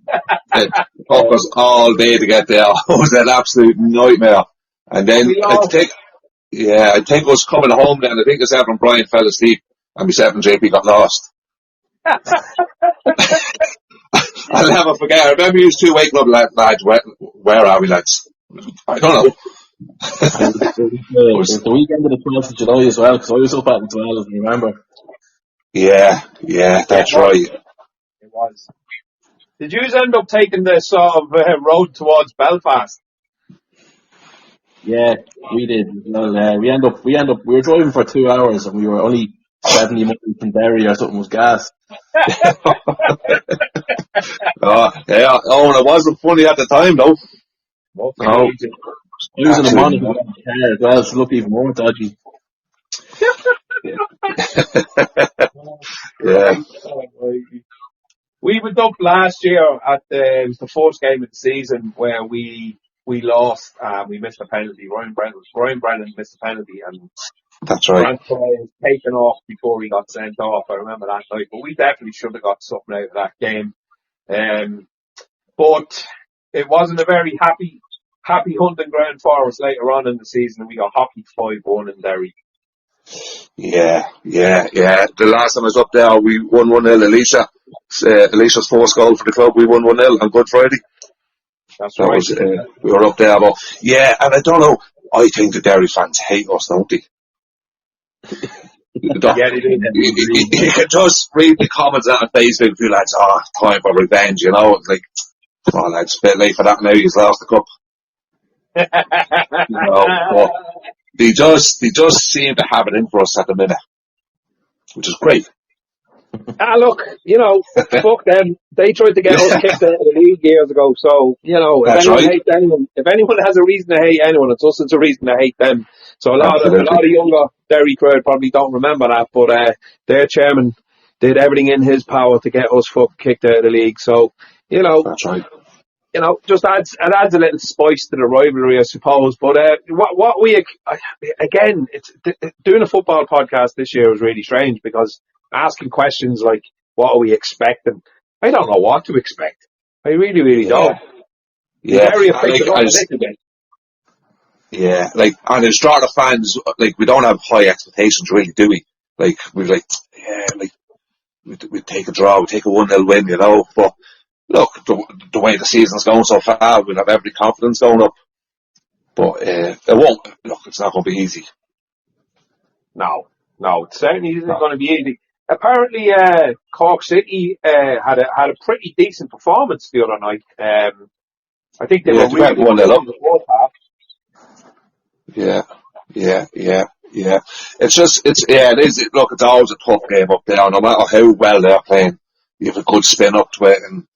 It took us all day to get there. It was an absolute nightmare. And then, We lost. I think us coming home then, I think myself and Brian fell asleep, and myself and JP got lost. I'll never forget. I remember you two waking up, lads, where are we, lads? I don't know. It was the weekend of the 12th of July as well, because I was up at the 12th, remember? Yeah, that's right. It was. Did you end up taking the sort of road towards Belfast? Yeah, we did. Well, we were driving for 2 hours and we were only 70 miles from Derry or something was gas. It wasn't funny at the time, though. No. Using a monitor in the car as well, so look even more dodgy. Yeah. We were up last year at it was the first game of the season where we lost. We missed a penalty. Ryan Brennan missed a penalty, and That's right. Grant was taken off before he got sent off. I remember that night, but we definitely should have got something out of that game. But it wasn't a very happy hunting ground for us later on in the season. We got hockey 5-1 in Derry. Yeah. The last time I was up there, we won 1-0. Alicia's first goal for the club. We won 1-0 on Good Friday. That's right. We were up there, but yeah, and I don't know. I think the Derry fans hate us, don't they? Yeah, they do. You can just read the comments on Facebook. Few lads, time for revenge. You know, it's like, come on, lads, a bit late for that now. He's lost the cup. But they just seem to have it in for us at the minute, which is great. Look, fuck them. They tried to get us kicked out of the league years ago, so, if anyone has a reason to hate anyone, it's us that's a reason to hate them. So a lot of younger Derry crowd probably don't remember that, but their chairman did everything in his power to get us kicked out of the league. So, That's right. Just adds a little spice to the rivalry, I suppose. But what we again, it's doing a football podcast this year was really strange because asking questions like, "What are we expecting?" I don't know what to expect. I really, really don't. Yeah, Yeah, and as Strata fans, we don't have high expectations, really, do we? We take a draw, we take a 1-0 win, But look, the way the season's going so far, we'll have every confidence going up. But it won't. Look, it's not going to be easy. No, it certainly isn't going to be easy. Apparently, Cork City had a pretty decent performance the other night. I think they were really 1-0 up. in the fourth half. Yeah. It is. Look, it's always a tough game up there. No matter how well they're playing, you have a good spin up to it, and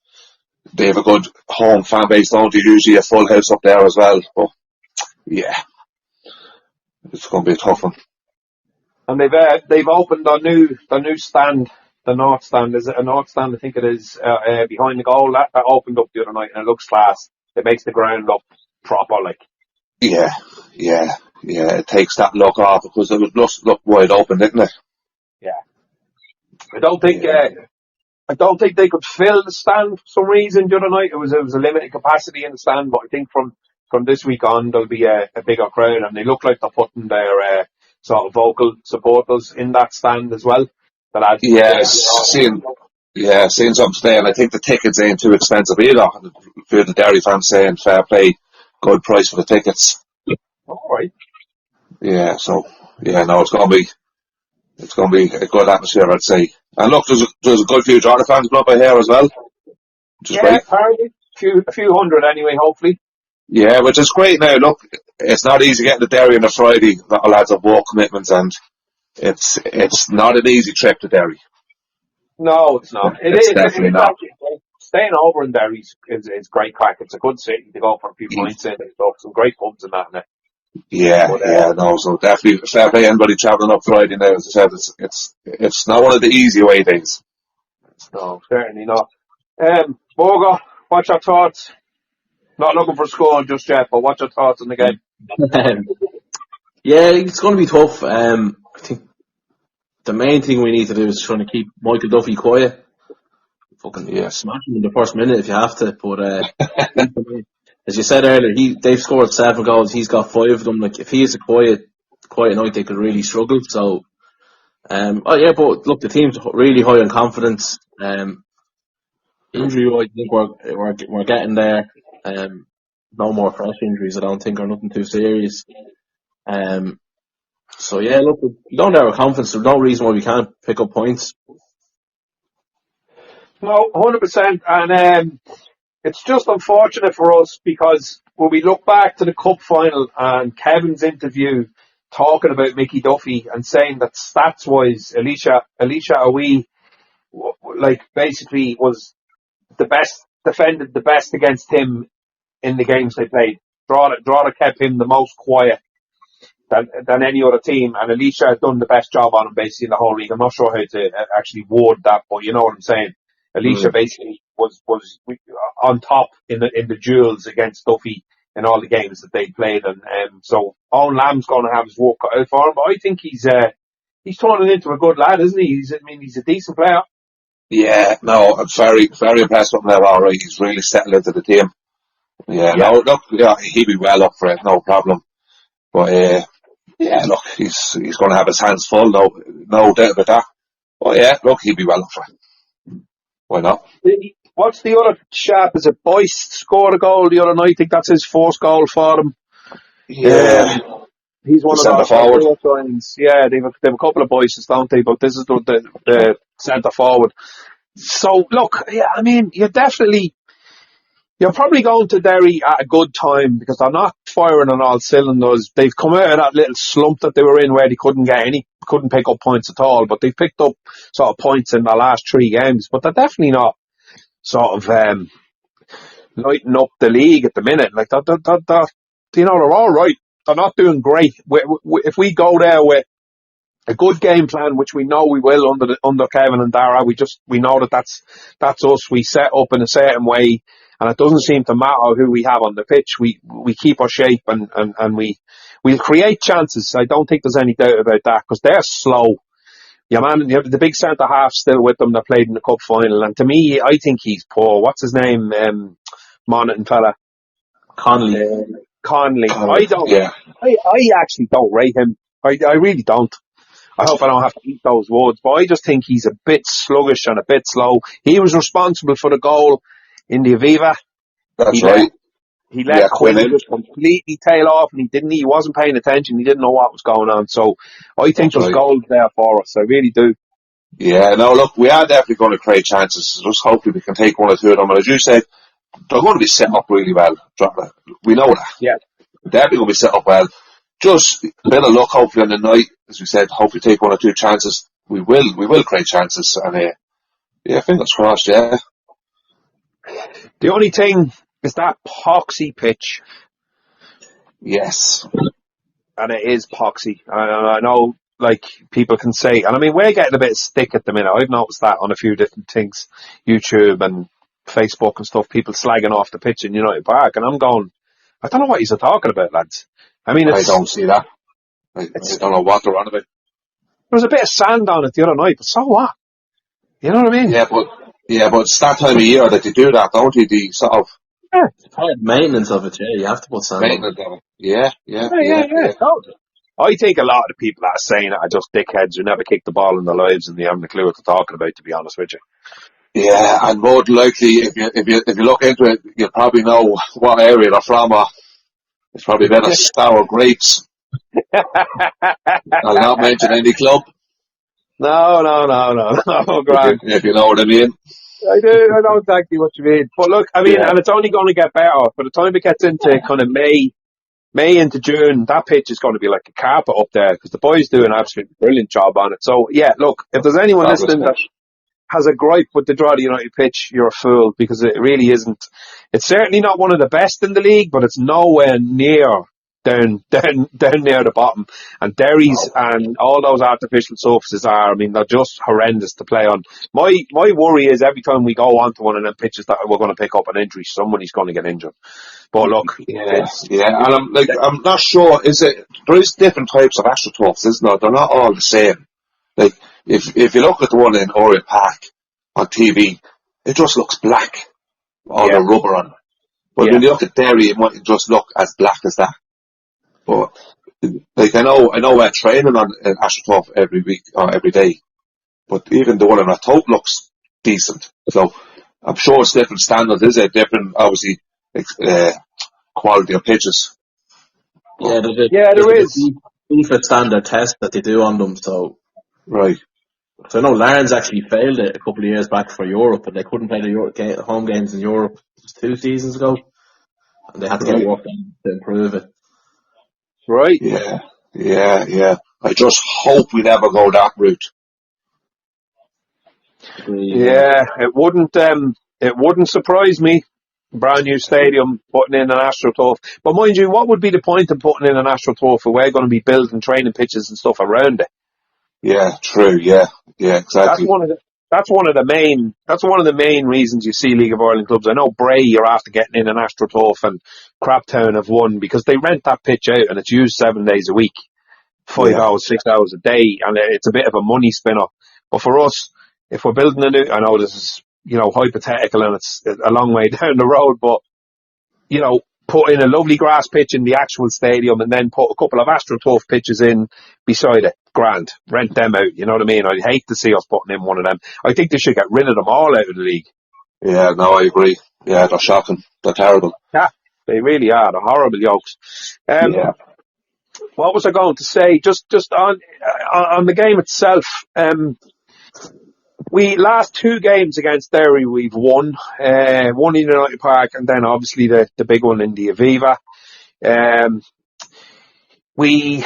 they have a good home fan base, don't they? Usually a full house up there as well. But yeah, it's going to be a tough one. And they've opened a new stand, the North Stand. Is it a North Stand? I think it is behind the goal. That opened up the other night, and it looks class. It makes the ground look proper, Yeah. It takes that look off because it was just look wide open, didn't it? Yeah. I don't think they could fill the stand for some reason the other night. It was a limited capacity in the stand, but I think from this week on there'll be a bigger crowd, and they look like they're putting their sort of vocal supporters in that stand as well. Seeing something today, and I think the tickets ain't too expensive either. A few of the Derry fans saying fair play, good price for the tickets. All right. Yeah, so it's going to be a good atmosphere, I'd say. And look, there's a good few Drogheda fans up by here as well, which is great. Apparently a few hundred anyway, hopefully. Yeah, which is great now. Look, it's not easy getting to Derry on a Friday. A lot of lads have work commitments, and it's not an easy trip to Derry. No, it's not. It's definitely not. Staying over in Derry is great crack. It's a good city to go for a few points in and stuff. Some great pubs and that in it. So definitely fair play anybody travelling up Friday now. As I said, it's not one of the easy away days. No, certainly not. Borgo, what's your thoughts? Not looking for scoring just yet, but what's your thoughts on the game? Yeah, it's going to be tough. I think the main thing we need to do is trying to keep Michael Duffy quiet. Fucking smash him in the first minute if you have to. But as you said earlier, they've scored 7 goals. He's got 5 of them. Like if he is a quiet night, they could really struggle. So, but look, the team's really high on confidence. Injury-wise, I think we're getting there. No more fresh injuries, I don't think, or nothing too serious. So yeah, look, we don't have our confidence. There's no reason why we can't pick up points. No, 100%. And it's just unfortunate for us because when we look back to the cup final and Kevin's interview talking about Mickey Duffy and saying that stats-wise, Alicia Awi, like, basically was the best, defended the best against him in the games they played. Drogheda kept him the most quiet than any other team, and Alicia has done the best job on him basically in the whole league. I'm not sure how to actually word that, but you know what I'm saying. Alicia basically was on top in the duels against Duffy in all the games that they played, and so Owen Lamb's going to have his work cut out for him. But I think he's turning into a good lad, isn't he? He's a decent player. Yeah, no, I'm very, very impressed with him now. All right, he's really settled into the team. Yeah, no, look, he'd be well up for it, no problem. But look, he's going to have his hands full, no doubt about that. But yeah, look, he'd be well up for it. Why not? What's the other chap? Is it Boyce scored a goal the other night? I think that's his first goal for them. Yeah. He's one of centre forward. Yeah, they've a couple of Boyces, don't they? But this is the centre forward. So look, yeah, I mean, you're probably going to Derry at a good time because they're not firing on all cylinders. They've come out of that little slump that they were in where they couldn't pick up points at all. But they've picked up sort of points in the last 3 games. But they're definitely not sort of lighting up the league at the minute. Like they're all right. They're not doing great. If we go there with a good game plan, which we know we will under Kevin and Dara, we know that's us. We set up in a certain way, and it doesn't seem to matter who we have on the pitch. We keep our shape and we'll create chances. I don't think there's any doubt about that because they're slow. Yeah, man, you have the big centre half still with them that played in the cup final, and to me, I think he's poor. What's his name? Monaghan fella. Conley. I don't. Yeah. I actually don't rate him. I really don't. I hope I don't have to eat those words, but I just think he's a bit sluggish and a bit slow. He was responsible for the goal in the Aviva. That's right. He let Quinn just completely tail off, and he wasn't paying attention. He didn't know what was going on. So I think there's goals there for us. I really do. Yeah, no, look, we are definitely going to create chances. Just hopefully we can take 1 or 2 of them. And as you said, they're going to be set up really well. We know that. Yeah. They're definitely going to be set up well. Just a bit of luck, hopefully, on the night. As we said, hopefully take 1 or 2 chances. We will create chances. And fingers crossed, yeah. The only thing is that poxy pitch. Yes. And it is poxy. I know, like, people can say, and I mean, we're getting a bit of stick at the minute. I've noticed that on a few different things, YouTube and Facebook and stuff, people slagging off the pitch in United Park, and I'm going, I don't know what you're talking about, lads. I mean, I don't see that. I don't know what they're on about. There was a bit of sand on it the other night, but so what? You know what I mean? Yeah, but it's that time of year that they do that, don't you? The sort of maintenance of it, yeah. You have to put sand maintenance on it. Yeah. I think a lot of the people that are saying it are just dickheads who never kicked the ball in their lives and they haven't a clue what they're talking about, to be honest with you. Yeah, and more than likely, if you look into it, you'll probably know what area they're from. It's probably been a sour grapes. I'll not mention any club. No, Grant. If you know what I mean. I do. I know exactly what you mean. But look, I mean, and it's only going to get better. By the time it gets into kind of May into June, that pitch is going to be like a carpet up there because the boys do an absolutely brilliant job on it. So, yeah, look, if there's anyone listening that has a gripe with the Drogheda United pitch, you're a fool because it really isn't. It's certainly not one of the best in the league, but it's nowhere near down near the bottom. And Derry's and all those artificial surfaces they're just horrendous to play on. My worry is every time we go onto one of them pitches that we're going to pick up an injury, somebody's going to get injured. But look, yeah, and I'm not sure. There is different types of astroturfs, isn't there? They're not all the same. Like if you look at the one in Oriel Park on TV, it just looks black, all the rubber on it. But when you look at Derry, it might just look as black as that. But like I know we're training on AstroTurf every week or every day, but even the one in our Tote looks decent. So I'm sure it's different standards. Is it different? Obviously, quality of pitches. Yeah, there is. FIFA standard test that they do on them. So right. So I know Larns actually failed it a couple of years back for Europe, and they couldn't play the home games in Europe 2 seasons ago, and they had to get work on to improve it. Right. Yeah. I just hope we never go that route. Yeah, it wouldn't surprise me. Brand new stadium, putting in an AstroTurf. But mind you, what would be the point of putting in an AstroTurf if we're going to be building training pitches and stuff around it? Yeah, true. Yeah, exactly. That's one of the main reasons you see League of Ireland clubs. I know Bray, you're after getting in an AstroTurf, and Craptown have won because they rent that pitch out and it's used 7 days a week, 5 hours, 6 hours a day, and it's a bit of a money spinner. But for us, if we're building a new, I know this is, hypothetical and it's a long way down the road, but, put in a lovely grass pitch in the actual stadium and then put a couple of AstroTurf pitches in beside it. Grand. Rent them out, you know what I mean? I'd hate to see us putting in one of them. I think they should get rid of them all out of the league. Yeah, no, I agree. Yeah, they're shocking. They're terrible. Yeah, they really are. They're horrible yokes. What was I going to say? Just on the game itself, we last 2 games against Derry we've won. One in United Park and then obviously the big one in the Aviva. We're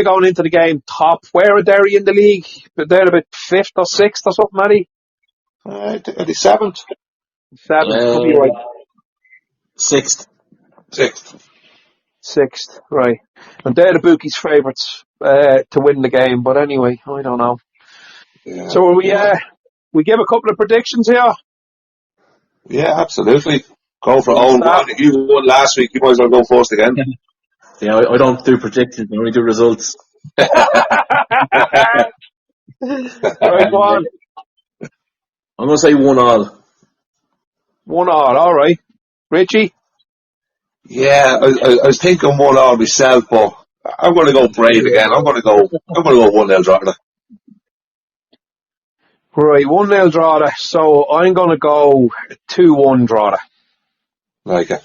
going into the game top. Where are Derry in the league? They're about 5th or 6th or something, Matty? The 7th. 7th, could be right. 6th. 6th, right. And they're the bookies' favourites to win the game. But anyway, I don't know. Yeah, so we give a couple of predictions here? Yeah, absolutely. Go for own. You won last week. You might as well go first again. Yeah, I don't do predictions. I only do results. Right, go on. I'm going to say 1-1. 1-1, all right. Richie? Yeah, I was thinking 1-1 myself, but I'm going to go brave again. I'm going to go 1-0 Drogheda. Right, 1-0 Drogheda. So I'm going to go 2-1 Drogheda. Like it.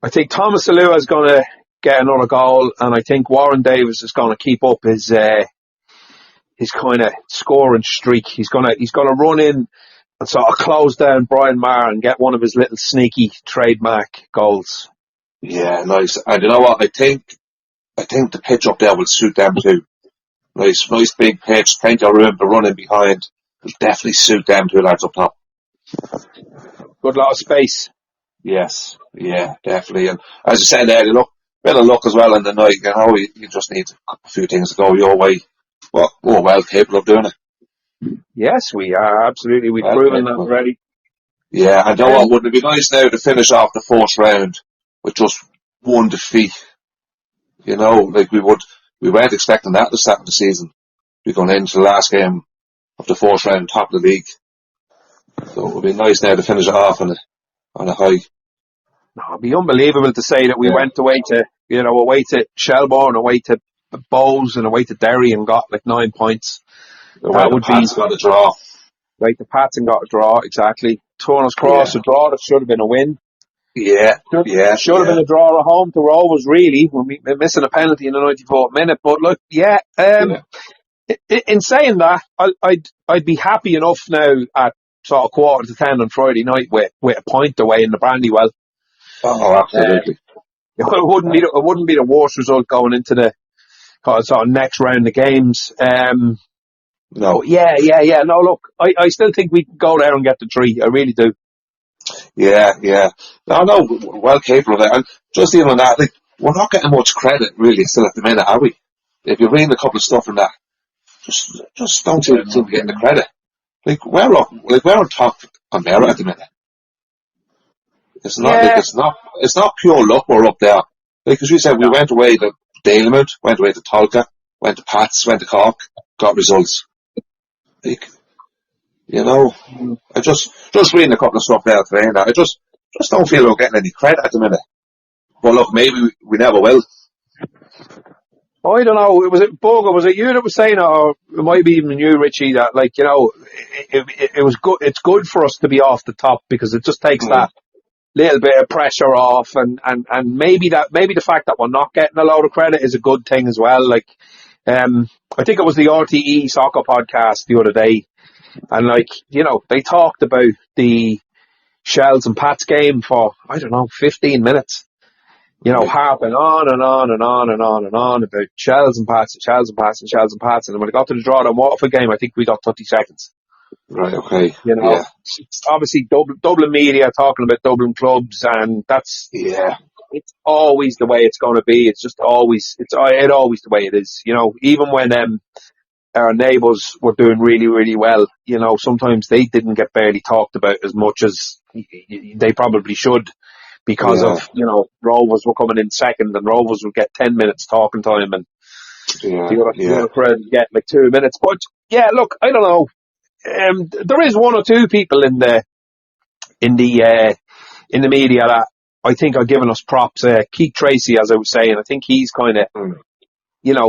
I think Thomas Alua is going to get another goal, and I think Warren Davis is going to keep up his kind of scoring streak. He's going to run in and sort of close down Brian Maher and get one of his little sneaky trademark goals. Yeah, nice. And you know what? I think the pitch up there will suit them too. Nice big pitch, plenty of room to run in behind. Will definitely suit them two lads up top. Good lot of space. Yes, yeah, definitely. And as I said there, bit of luck as well in the night. You just need a few things to go your way. But we're well capable of doing it. Yes, we are, absolutely. We've proven that already. Yeah, and you know what? Wouldn't it be nice now to finish off the first round with just one defeat? Like we weren't expecting that at the start of the season. We're going into the last game of the first round, top of the league. So it would be nice now to finish it off on a high. No, it'd be unbelievable to say that we went away to Shelbourne, away to Bowes and away to Derry and got like 9 points. That would be got a draw. Right, the Pats and got a draw, exactly. Turner's Cross, a draw that should have been a win. Yeah, should have been a draw at home to Rovers, really, when we missing a penalty in the 94th minute. But look, in saying that, I'd be happy enough now at sort of 9:45 on Friday night with a point away in the Brandywell. Oh, absolutely. It wouldn't be the worst result going into the sort of next round of games. No. Yeah. No, look, I still think we can go there and get the 3. I really do. Yeah, yeah. No, well capable of it. And just even on that, like, we're not getting much credit really still at the minute, are we? If you're reading a couple of stuff from that, just don't seem to be getting the credit. Like we're on top on there at the minute. It's not like Yeah, it's not pure luck we're up there. Like as we said, we went away to Dalymount, went away to Tolka, went to Pats, went to Cork, got results. Like, you know, I just reading a couple of stuff there today and that, I just don't feel we're getting any credit at the minute. But look, maybe we never will. I don't know. Was it Boga? Was it you that was saying it, or it might be even you, Richie? That like it was good. It's good for us to be off the top because it just takes that little bit of pressure off, and maybe the fact that we're not getting a lot of credit is a good thing as well. Like, I think it was the RTE soccer podcast the other day, and like they talked about the Shells and Pats game for I don't know 15 minutes. Harping on and on and on and on and on about Shells and Pats and Shells and Pats and Shells and Pats, and then when it got to the draw and Waterford game, I think we got 30 seconds. Right, okay. It's obviously Dublin media talking about Dublin clubs, and it's always the way it's going to be. It's just always always the way it is. Even when our neighbours were doing really, really well, sometimes they didn't get barely talked about as much as they probably should. Because of, Rovers were coming in second and Rovers would get 10 minutes talking time and the other crowd would get like 2 minutes. But yeah, look, I don't know. There is one or two people in the media that I think are giving us props. Keith Tracy, as I was saying, I think he's kind of,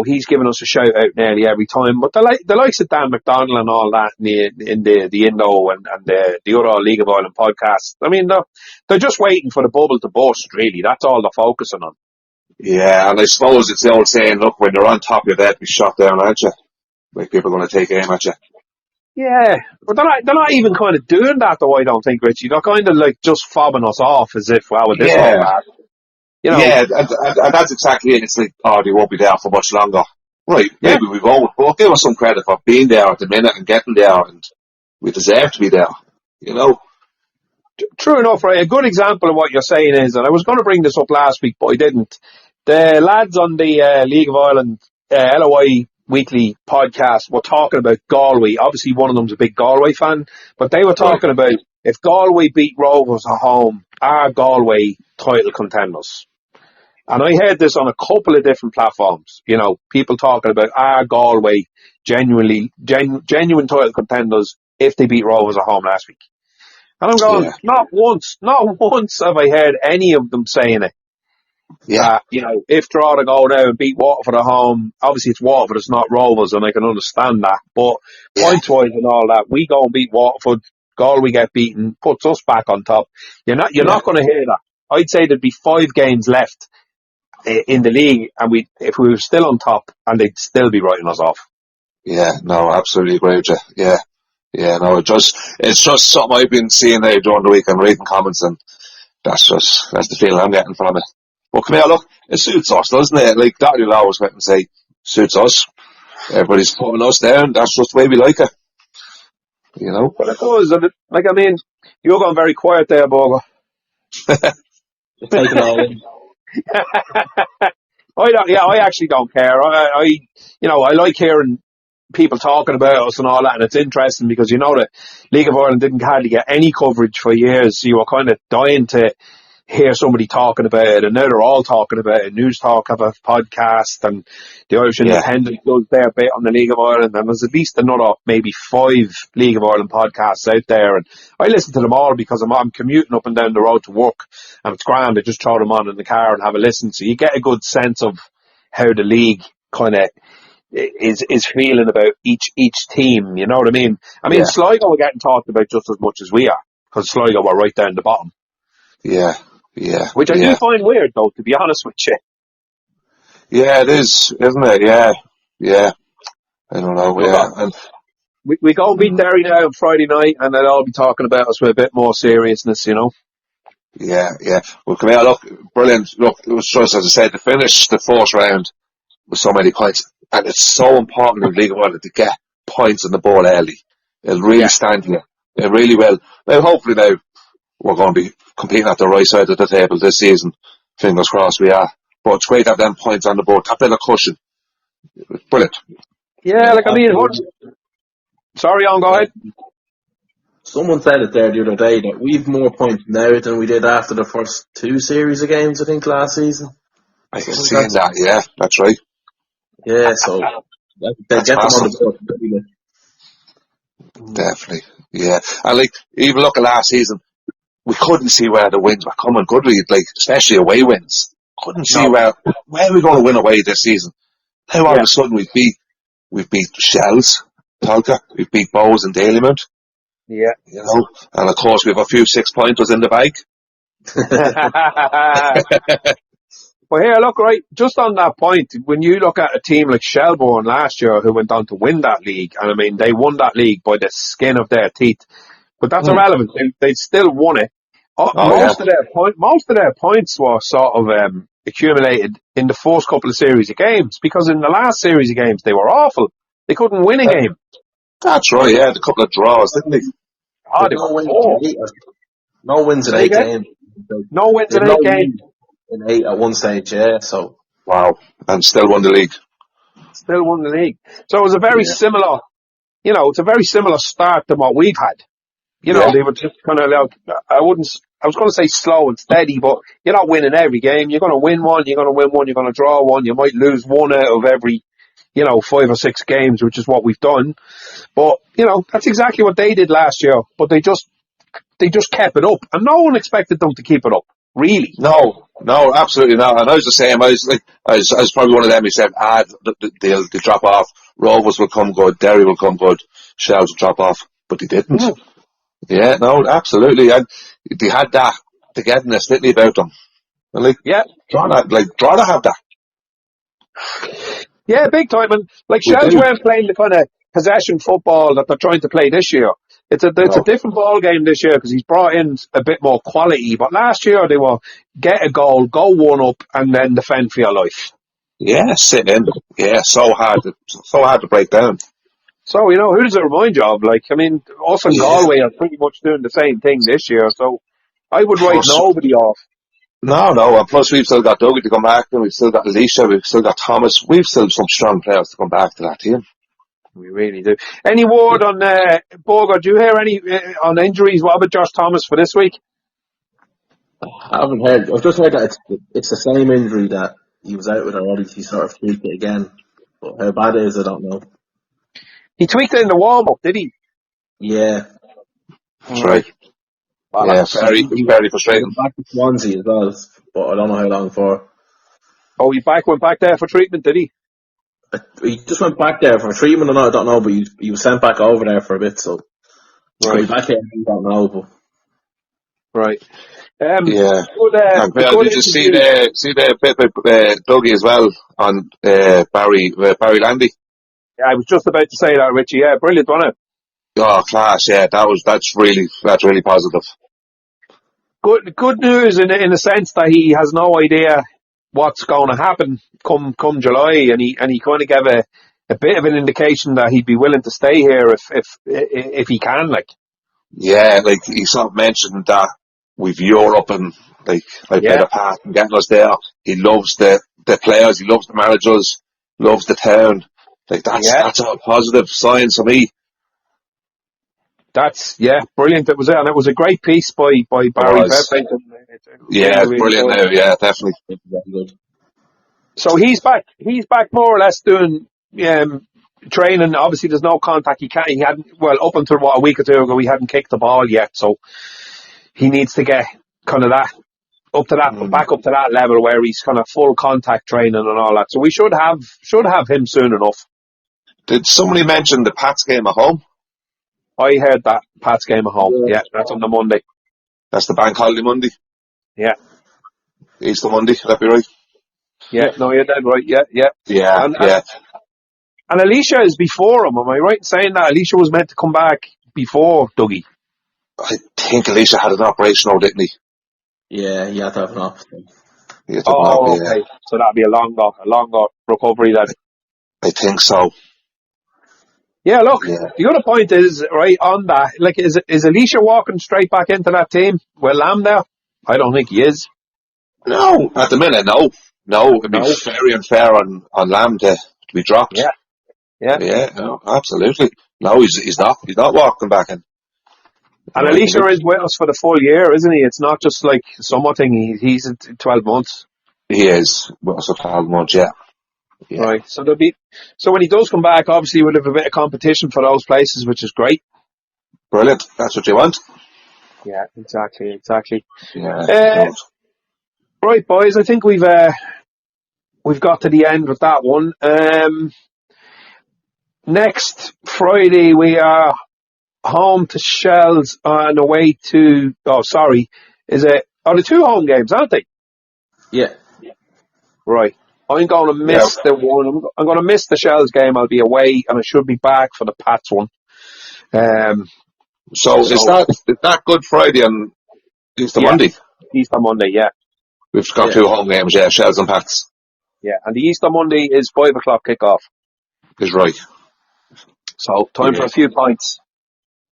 he's giving us a shout out nearly every time. But the likes of Dan McDonnell and all that in the Indo and the other League of Ireland podcasts, I mean, they're just waiting for the bubble to burst, really. That's all they're focusing on. Yeah, and I suppose it's the old saying, look, when you're on top, you're there to be shot down, aren't you? Like people are going to take aim at you. Yeah, but they're not even kind of doing that, though, I don't think, Richie. They're kind of like just fobbing us off as if, well, this all bad. Yeah, and that's exactly it. It's like, they won't be there for much longer. Right, maybe we won't, but give us some credit for being there at the minute and getting there, and we deserve to be there, True enough, right? A good example of what you're saying is, and I was going to bring this up last week, but I didn't. The lads on the League of Ireland LOI weekly podcast were talking about Galway. Obviously, one of them's a big Galway fan, but they were talking about if Galway beat Rovers at home, are Galway title contenders? And I heard this on a couple of different platforms. People talking about are Galway genuine title contenders if they beat Rovers at home last week. And I'm going, not once have I heard any of them saying it. Yeah. If Drogheda go now and beat Waterford at home, obviously it's Waterford, it's not Rovers, and I can understand that. But points-wise and all that, we go and beat Waterford, Galway get beaten, puts us back on top. You're not going to hear that. I'd say there'd be 5 games left in the league, and if we were still on top, and they'd still be writing us off. Yeah, no, absolutely agree with you. Yeah, no, it's just something I've been seeing there during the week and reading comments, and that's the feeling I'm getting from it. But come here, look, it suits us, doesn't it? Like Daddy will always went and say, suits us. Everybody's putting us down. That's just the way we like it. But it does. Like, I mean, you're going very quiet there, Boga. Take it all in. I actually don't care. I like hearing people talking about us and all that, and it's interesting because the League of Ireland didn't hardly get any coverage for years, so you were kind of dying to hear somebody talking about it, and now they're all talking about it. News Talk have a podcast, and the Irish Independent does their bit on the League of Ireland, and there's at least another maybe 5 League of Ireland podcasts out there, and I listen to them all because I'm commuting up and down the road to work, and it's grand. I just throw them on in the car and have a listen, so you get a good sense of how the league kind of is feeling about each team. You know what I mean? Sligo are getting talked about just as much as we are, because Sligo were right down the bottom. Yeah. Which I do find weird, though, to be honest with you. Yeah, it is, isn't it? Yeah. I don't know. And we go and beat Derry now on Friday night, and they'll all be talking about us with a bit more seriousness, Yeah. Well, come here, look, brilliant. Look, it was just, as I said, to finish the 4th round with so many points, and it's so important in the League of Ireland to get points on the ball early. It'll really stand here. It really will. Now, hopefully now, we're going to be competing at the right side of the table this season. Fingers crossed we are. But it's great to have them points on the board. That bit of cushion. Brilliant. Yeah, like, I mean, sorry, on, go ahead. Someone said it there the other day that we've more points now than we did after the first 2 series of games, I think, last season. I've seen that, yeah, that's right. Yeah, so they get massive. them on the board. Definitely, yeah. And like, even look at last season, we couldn't see where the wins were coming, could we? Like, especially away wins. Couldn't see where are we going to win away this season. Now all of a sudden we've beat Shells, Tolka, we've beat Bows and Dalymount. Yeah. You know, and of course we have a few 6-pointers in the bag. Well, here, look, right, just on that point, when you look at a team like Shelbourne last year who went on to win that league, and I mean, they won that league by the skin of their teeth, but that's irrelevant. They still won it. Most of their points were sort of accumulated in the first couple of series of games, because in the last series of games they were awful. They couldn't win a game. That's right, yeah, a couple of draws, didn't they? Oh, they were poor. No wins in 8 games. No wins in 8 games. In 8 at one stage, yeah, so. Wow, and still won the league. Still won the league. So it was a very similar, you know, it's a very similar start to what we've had. You know, they were just kind of like, I was going to say slow and steady, but you're not winning every game. You're going to win one, you're going to win one, you're going to draw one, you might lose one out of every, 5 or 6 games, which is what we've done. But, that's exactly what they did last year. But they just kept it up. And no one expected them to keep it up, really. No, absolutely not. And I was the same. I was probably one of them who said, they'll drop off. Rovers will come good, Derry will come good, Shells will drop off. But they didn't. Yeah, no, absolutely. And they had that togetherness, didn't they, about them? And Drogheda have that. Yeah, big time. And Shells weren't playing the kind of possession football that they're trying to play this year. It's a different ball game this year because he's brought in a bit more quality. But last year they were get a goal, go one up, and then defend for your life. Yeah, sit in. Yeah, so hard to break down. So, who does it remind you of? Us and Galway are pretty much doing the same thing this year. So I would write nobody off. No, and plus we've still got Dougie to come back, and we've still got Alicia, we've still got Thomas, we've still some strong players to come back to that team. We really do. Any word on Borger? Do you hear any on injuries? What about Josh Thomas for this week? I haven't heard. I've just heard that it's the same injury that he was out with already. He sort of tweaked it again. But how bad it is, I don't know. He tweaked it in the warm-up, did he? Yeah. That's right. Well, yeah, very frustrating. He's back to Swansea as well, but I don't know how long for. Oh, he went back there for treatment, did he? He just went back there for treatment or not, I don't know, but he was sent back over there for a bit, so. Right. Back here, I don't know, but. Right. Yeah. Good did you see the bit with Dougie as well on Barry Landy? Yeah, I was just about to say that, Richie. Yeah, brilliant, wasn't it? Oh, class! Yeah, that's really positive. Good news in the sense that he has no idea what's going to happen come July, and he kind of gave a bit of an indication that he'd be willing to stay here if he can, Yeah, he sort of mentioned that with Europe and played a part in getting us there. He loves the players, he loves the managers, loves the town. That's all positive signs for me. That's brilliant. It was a great piece by Barry. Yeah, it's brilliant now. Yeah, definitely. So he's back more or less doing training. Obviously, there's no contact. He hadn't. Well, up until a week or two ago, he hadn't kicked the ball yet. So he needs to get kind of that back up to that level where he's kind of full contact training and all that. So we should have him soon enough. Did somebody mention the Pats game at home? I heard that Pats game at home. Yeah, that's on the Monday. That's the bank holiday Monday? Yeah. Easter Monday, would that be right? Yeah, no, you're dead right. Yeah. Yeah, And Alicia is before him, am I right in saying that? Alicia was meant to come back before Dougie. I think Alicia had an operation, didn't he? Yeah, he had to have an operation. Okay. So that'd be a longer recovery then. I think so. Yeah, look, Yeah. the other point is, right, on that, like, is Alicia walking straight back into that team with Lamb there? I don't think he is. No, at the minute, no. No, it'd be No. very unfair on Lamb to be dropped. Yeah, yeah. Yeah, no, absolutely. No, he's not walking back in. And No, Alicia is with us for the full year, isn't he? It's not just like somewhat thing. He's at 12 months. he is. What's a 12 months, yeah. Yeah. Right. So so when he does come back, obviously we'll have a bit of competition for those places, which is great. Brilliant. That's what you want. Yeah, exactly. Yeah. Uh, Right, boys, I think we've got to the end with that one. Next Friday we are home to Shells and away to the 2 home games, aren't they? Yeah. Right. I'm going to miss the one. I'm going to miss the Shells game. I'll be away, and I should be back for the Pats one. So is that Good Friday and Easter Monday? Easter Monday, yeah. We've got 2 home games, yeah, Shells and Pats. Yeah, and the Easter Monday is 5 o'clock kickoff. Is right. So time for a few points.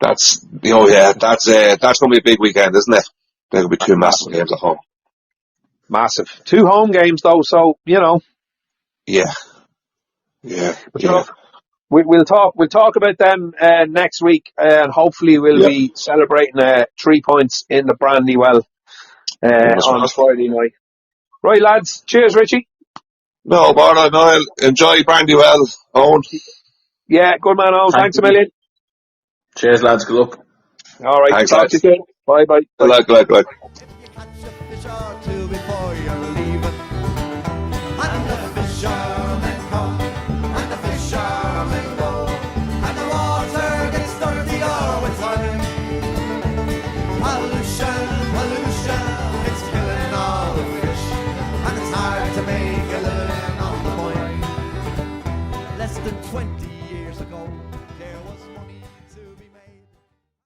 That's going to be a big weekend, isn't it? There'll be 2 massive games at home. Massive. 2 home games though, so Yeah. But we'll talk about them next week, and hopefully we'll be celebrating 3 points in the Brandywell on Friday night. Right, lads. Cheers, Richie. No bother, Niall. Enjoy Brandywell, Owen. Yeah, good man, Owen. Thanks a million. Cheers, lads. Good luck. All right. Thanks, Talk to you soon. Bye. Good luck. Catch a fish or 2 before you're leaving, and the fishermen come, and the fishermen go, and the water gets dirty all the time. Pollution, it's killing all the fish, and it's hard to make a living on the point. Less than 20